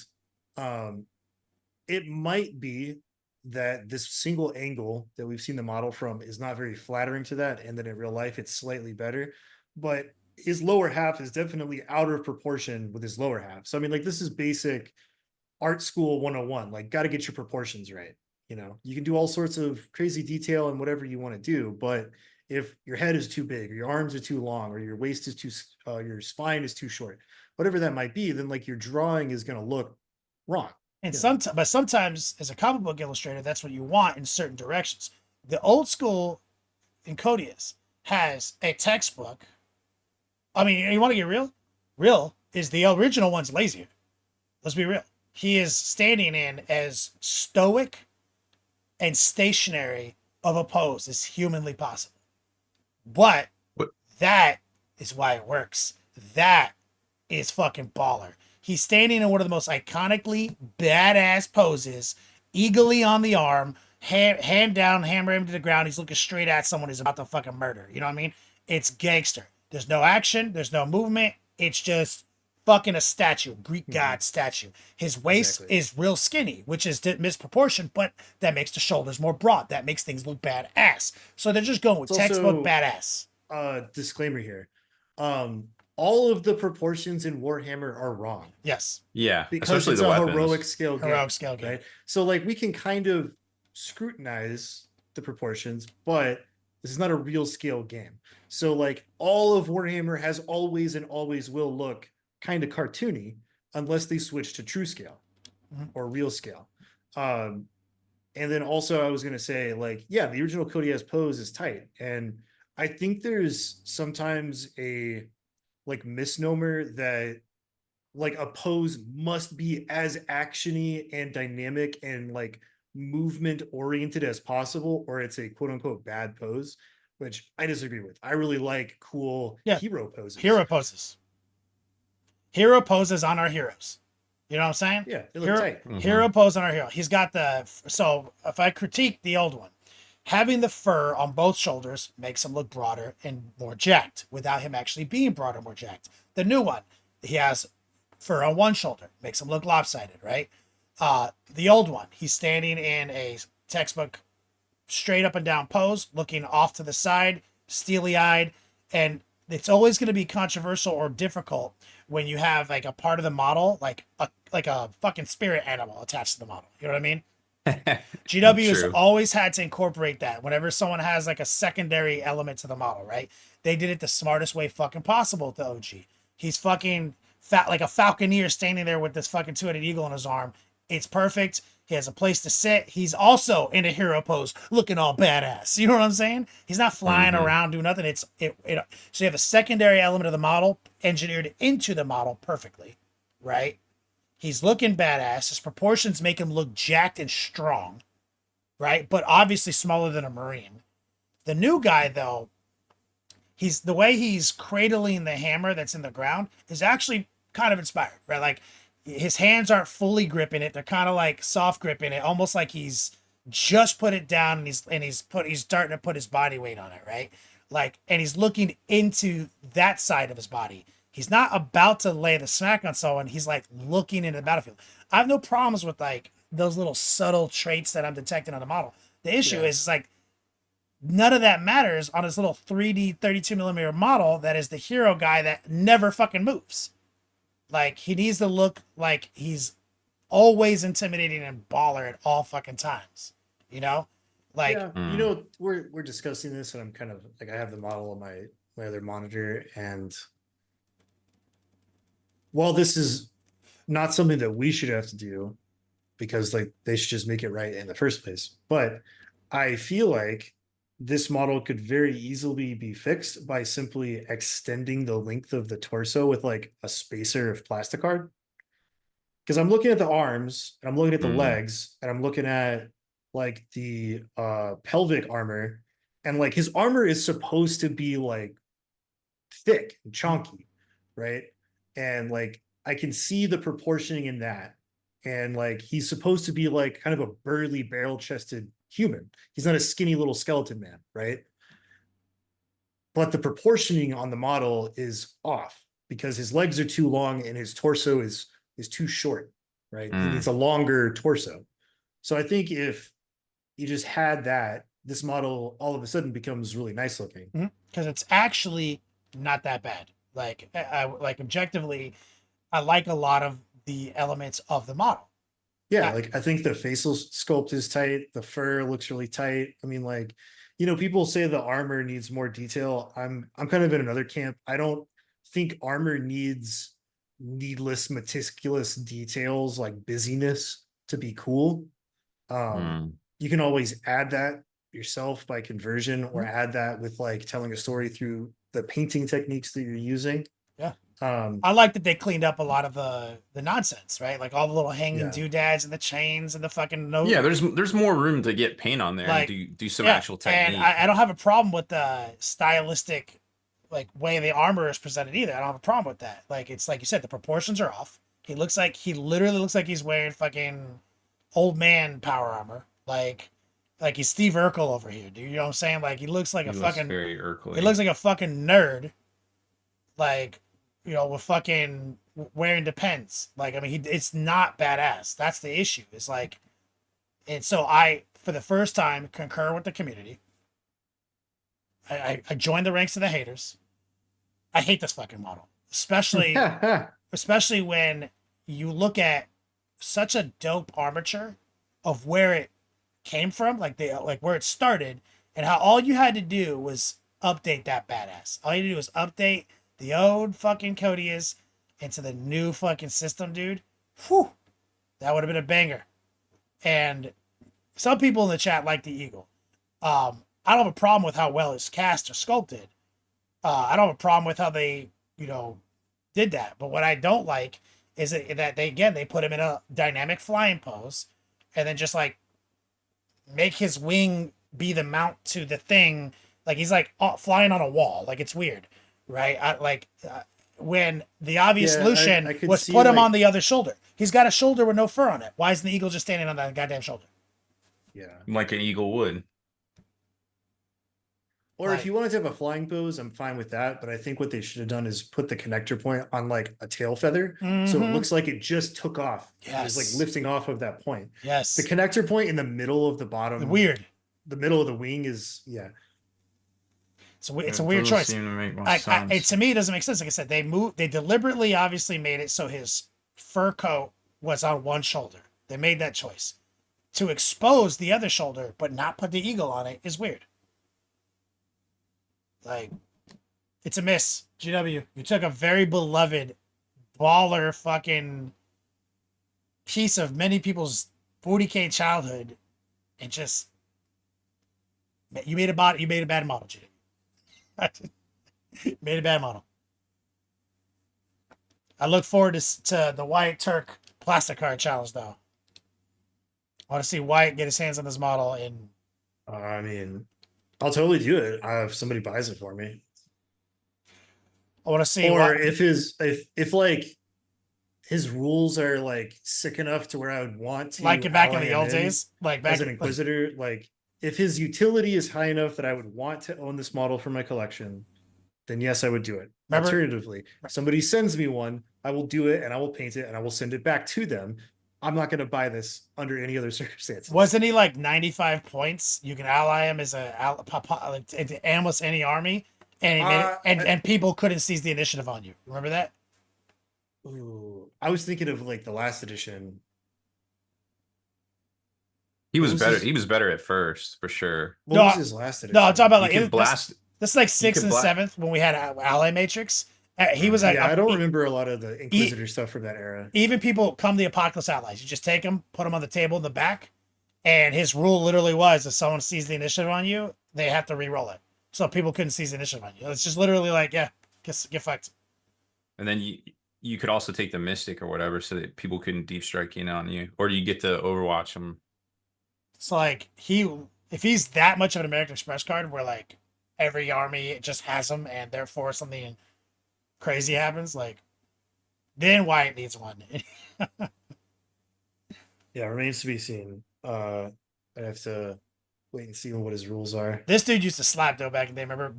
it might be that this single angle that we've seen the model from is not very flattering to that, and then in real life it's slightly better. But his lower half is definitely out of proportion with his lower half. So I mean, like this is basic art school 101. Like, got to get your proportions right. You can do all sorts of crazy detail and whatever you want to do, but if your head is too big or your arms are too long or your waist is too your spine is too short, whatever that might be, then like your drawing is going to look wrong. And sometimes as a comic book illustrator, that's what you want in certain directions. The old school in Codius has a textbook. I mean, you want to get real? Real is the original one's lazier. Let's be real. He is standing in as stoic and stationary of a pose as humanly possible. But What? that is why it works. That is fucking baller. He's standing in one of the most iconically badass poses, eagerly on the arm, hand down, hammer him to the ground. He's looking straight at someone he's about to fucking murder. You know what I mean? It's gangster. There's no action. There's no movement. It's just fucking a statue, Greek god statue. His waist is real skinny, which is misproportioned, but that makes the shoulders more broad. That makes things look badass. So they're just going with textbook badass. Disclaimer here. All of the proportions in Warhammer are wrong. Yes. Yeah, Because especially it's the a weapons. heroic scale game. Heroic scale game. Right? So like we can kind of scrutinize the proportions, but this is not a real scale game. So like all of Warhammer has always and always will look kind of cartoony unless they switch to true scale or real scale. And then also I was going to say like, yeah, the original Kodiaz pose is tight. And I think there's sometimes a like misnomer that like a pose must be as actiony and dynamic and like movement oriented as possible, or it's a quote unquote bad pose, which I disagree with. I really like cool hero poses. Hero poses. hero poses on our heroes. You know what I'm saying? Yeah, they look Hero, tight. hero pose on our hero. He's got the, so if I critique the old one, having the fur on both shoulders makes him look broader and more jacked without him actually being broader, more jacked. The new one, he has fur on one shoulder, makes him look lopsided, right? The old one, he's standing in a textbook straight up and down pose, looking off to the side, steely eyed, and it's always going to be controversial or difficult when you have like a part of the model, like a fucking spirit animal attached to the model. You know what I mean? GW has True. always had to incorporate that whenever someone has like a secondary element to the model, right? They did it the smartest way fucking possible with the OG. He's fucking fat like a falconeer standing there with this fucking two-headed eagle on his arm. It's perfect. He has a place to sit. He's also in a hero pose, looking all badass. You know what I'm saying? He's not flying around doing nothing. So you have a secondary element of the model engineered into the model perfectly, right? He's looking badass. His proportions make him look jacked and strong, right? But obviously smaller than a Marine. The new guy, though, the way he's cradling the hammer that's in the ground is actually kind of inspired, right? Like his hands aren't fully gripping it; they're kind of like soft gripping it, almost like he's just put it down and he's starting to put his body weight on it, right? Like, and he's looking into that side of his body. He's not about to lay the smack on someone. He's like looking into the battlefield. I have no problems with like those little subtle traits that I'm detecting on the model. The issue is like none of that matters on his little 3D 32mm model that is the hero guy that never fucking moves. Like he needs to look like he's always intimidating and baller at all fucking times. You know? Like You know, we're discussing this, and I'm kind of like I have the model on my other monitor, and while this is not something that we should have to do, because like they should just make it right in the first place, but I feel like this model could very easily be fixed by simply extending the length of the torso with like a spacer of plasticard. Because I'm looking at the arms and I'm looking at the legs and I'm looking at like the pelvic armor, and like his armor is supposed to be like thick and chunky, right? And like I can see the proportioning in that. And like he's supposed to be like kind of a burly, barrel-chested human. He's not a skinny little skeleton man, right? But the proportioning on the model is off because his legs are too long and his torso is too short, right? He needs a longer torso. So I think if you just had that, this model all of a sudden becomes really nice looking. Because it's actually not that bad. Like I like objectively, I like a lot of the elements of the model. Yeah, like I think the facial sculpt is tight. The fur looks really tight. I mean, like, you know, people say the armor needs more detail. I'm kind of in another camp. I don't think armor needs needless, meticulous details like busyness to be cool. You can always add that yourself by conversion, or add that with like telling a story through the painting techniques that you're using. Yeah. I like that they cleaned up a lot of the nonsense, right? Like all the little hanging doodads and the chains and the fucking Yeah, there's more room to get paint on there like, and do some actual technique. And I don't have a problem with the stylistic like way the armor is presented either. I don't have a problem with that. Like it's like you said, the proportions are off. He literally looks like he's wearing fucking old man power armor. Like he's Steve Urkel over here, dude. You know what I'm saying? Like he looks like Very Urkel. he looks like a fucking nerd. Like, you know, with fucking wearing Depends. Like, I mean, it's not badass. That's the issue. It's like, and so I, for the first time, concur with the community. I joined the ranks of the haters. I hate this fucking model, especially when you look at such a dope armature of where it came from, like where it started, and how all you had to do was update that badass. All you had to do was update the old fucking Codius into the new fucking system, dude. Whew, that would have been a banger. And some people in the chat like the Eagle. I don't have a problem with how well it's cast or sculpted. I don't have a problem with how they, you know, did that. But what I don't like is that they put him in a dynamic flying pose, and then just like make his wing be the mount to the thing. Like he's like flying on a wall. Like it's weird, right? when the obvious Yeah, solution I could was see, put him like- on the other shoulder. He's got a shoulder with no fur on it. Why isn't the eagle just standing on that goddamn shoulder? Yeah. Like an eagle would. Or Like- if you wanted to have a flying pose, I'm fine with that. But I think what they should have done is put the connector point on like a tail feather. So it Mhm. looks like it just took off. It was Yes. like lifting off of that point. Yes. The connector point in the middle of the bottom, Weird. the middle of the wing is, yeah. It's a It weird doesn't choice. seem to make much sense. To me, it doesn't make sense. Like I said, they deliberately obviously made it so his fur coat was on one shoulder. They made that choice. To expose the other shoulder, but not put the eagle on it is weird. Like, it's a miss. GW, you took a very beloved baller fucking piece of many people's 40K childhood and just you made a bad model, GW. Made a bad model. I look forward to the Wyatt Turk plastic card challenge, though. I want to see Wyatt get his hands on this model. And I mean, I'll totally do it if somebody buys it for me. I want to see. Or if like his rules are like sick enough to where I would want to like it back in ally the him old in days, like back as an in, inquisitor, like if his utility is high enough that I would want to own this model for my collection, then yes, I would do it. Remember- Alternatively, if somebody sends me one, I will do it and I will paint it and I will send it back to them. I'm not going to buy this under any other circumstances. Wasn't he like 95 points? You can ally him as into almost any army, and he made it, and people couldn't seize the initiative on you. Remember that? Ooh, I was thinking of like the last edition. He was What was better. his- He was better at first, for sure. What No, was his last edition? No, I'm talking about You like could this, blast. this is like sixth could and bla- seventh when we had ally matrix. He was like, Yeah, I don't remember a lot of the Inquisitor stuff from that era. even people come the Apocalypse allies. You just take them, put them on the table in the back, and his rule literally was if someone sees the initiative on you, they have to re-roll it. So people couldn't seize the initiative on you. It's just literally like, yeah, get fucked. And then you could also take the Mystic or whatever, so that people couldn't deep strike in on you, or you get to Overwatch them. It's like if he's that much of an American Express card, where like every army just has him, and therefore something crazy happens, like then Wyatt needs one. Yeah, remains to be seen. I have to wait and see what his rules are. This dude used to slap though back in the day. Remember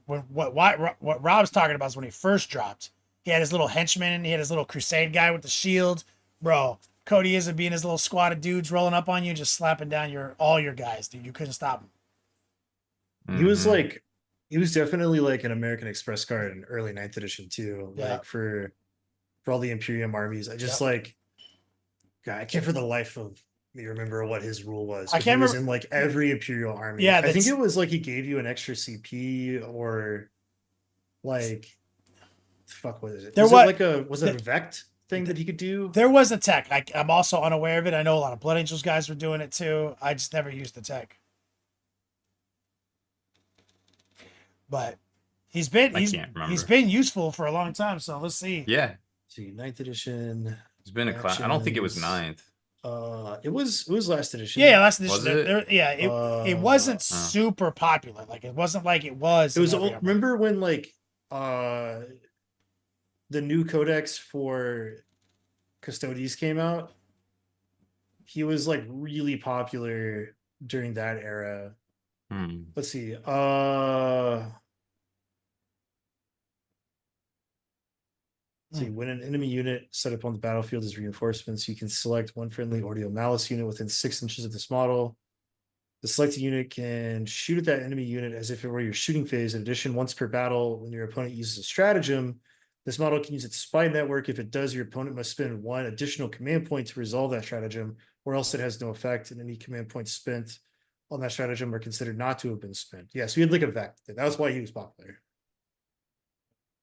what Rob's talking about is when he first dropped. He had his little henchman. He had his little crusade guy with the shield. Bro, Cody isn't being his little squad of dudes rolling up on you, just slapping down all your guys, dude. You couldn't stop him. He was Mhm. like, he was definitely like an American Express card in early 9th edition too. Yeah. Like for all the Imperium armies. I just like, God, I can't for the life of me remember what his rule was. I but can't he was remember- in like every Imperial army. Yeah, I think that's- it was like he gave you an extra CP or like, fuck, what is it? There was was- it like was it a Vect thing that he could do? There was a tech. I'm also unaware of it. I know a lot of Blood Angels guys were doing it too. I just never used the tech. But he's been I can't remember. he's been useful for a long time. So let's see. Yeah, See, 9th edition. it's been a class. I don't think it was Actions. 9th. It was last edition. Yeah, last edition. Was it? It wasn't Uh, super popular. Like it wasn't like it was. It was in every army. remember when like the new codex for Custodes came out? He was like really popular during that era. Hmm. Let's see. See, when an enemy unit set up on the battlefield as reinforcements, you can select one friendly Ordeal Malice unit within 6 inches of this model. The selected unit can shoot at that enemy unit as if it were your shooting phase. In addition, once per battle, when your opponent uses a stratagem, this model can use its spy network. If it does, your opponent must spend 1 additional command point to resolve that stratagem, or else it has no effect, and any command points spent on that stratagem are considered not to have been spent. Yeah, so he had like a Vect. That was why he was popular.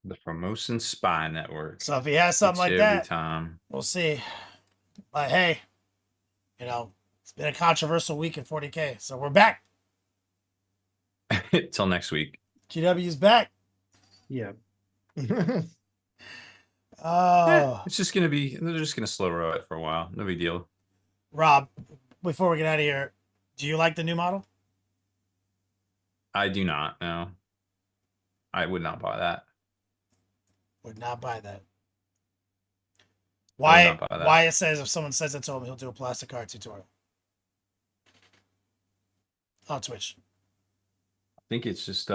The Formosan Spy Network. So if he has something like It's every that, time. we'll see. But hey, it's been a controversial week in 40K. So we're back. Till next week. GW's back. Yeah. Oh, It's just gonna be. They're just gonna slow roll it for a while. No big deal. Rob, before we get out of here, do you like the new model? I do not. No, I would not buy that. Would not buy that. I would not buy that. Why it says if someone says it to him, he'll do a plastic card tutorial on Twitch. I think it's just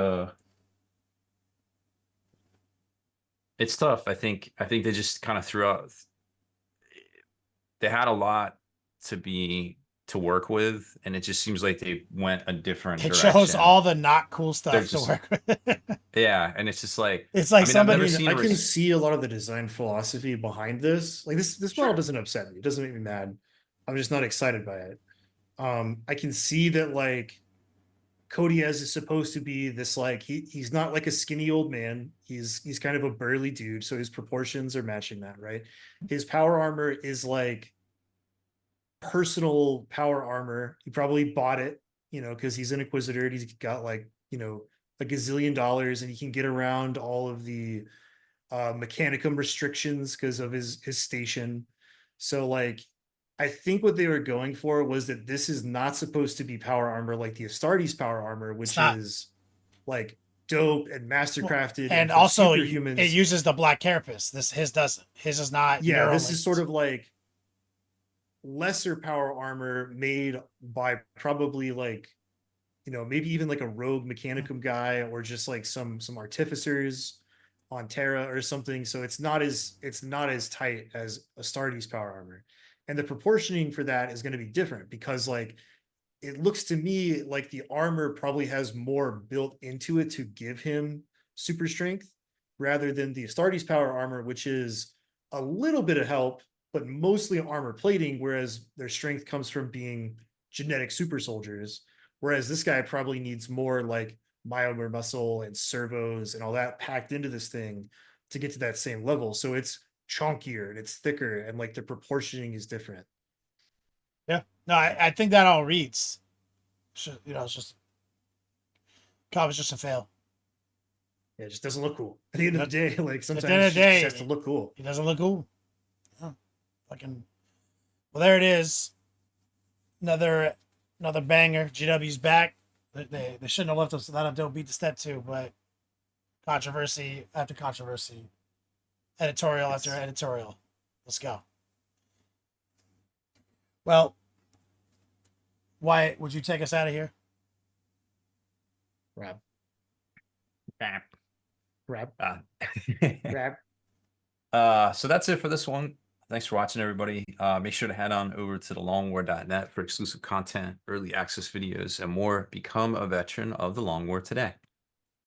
it's tough. I think they just kind of threw out. They had a lot to work with, and it just seems like they went a different It direction. shows all the not cool stuff just- to work with. Yeah, and it's just like It's like I mean, I've somebody. never seen I a can res- see a lot of the design philosophy behind this. Like this model doesn't upset me. It doesn't make me mad. I'm just not excited by it. I can see that like Cody as is supposed to be this like he's not like a skinny old man. He's kind of a burly dude, so his proportions are matching that, right? His power armor is like personal power armor. He probably bought it, because he's an Inquisitor. He's got like, a gazillion dollars, and he can get around all of the mechanicum restrictions because of his station. So like I think what they were going for was that this is not supposed to be power armor like the Astartes power armor, which is like dope and mastercrafted, and for also superhumans. it uses the black carapace. His doesn't. His is not. Yeah, this is Neuralinked. sort of like lesser power armor made by probably like, maybe even like a rogue mechanicum guy, or just like some artificers on Terra or something. So it's not as tight as Astartes power armor. And the proportioning for that is going to be different, because like it looks to me like the armor probably has more built into it to give him super strength, rather than the Astartes power armor, which is a little bit of help, but mostly armor plating, whereas their strength comes from being genetic super soldiers. Whereas this guy probably needs more like myomer muscle and servos and all that packed into this thing to get to that same level. So it's chunkier and it's thicker, and like the proportioning is different. Yeah. No, I think that all reads. It's just COD just a fail. Yeah, it just doesn't look cool. At the end of the day, like sometimes end it of the just day, has to look cool. It doesn't look cool. Oh, fucking. Well, there it is. Another banger. GW's back. They shouldn't have left us without a dope beat to step to, but controversy after controversy, editorial after editorial. Let's go. Well, Wyatt, would you take us out of here? Rap. So that's it for this one. Thanks for watching, everybody. Make sure to head on over to thelongwar.net for exclusive content, early access videos, and more. Become a veteran of the Long War today.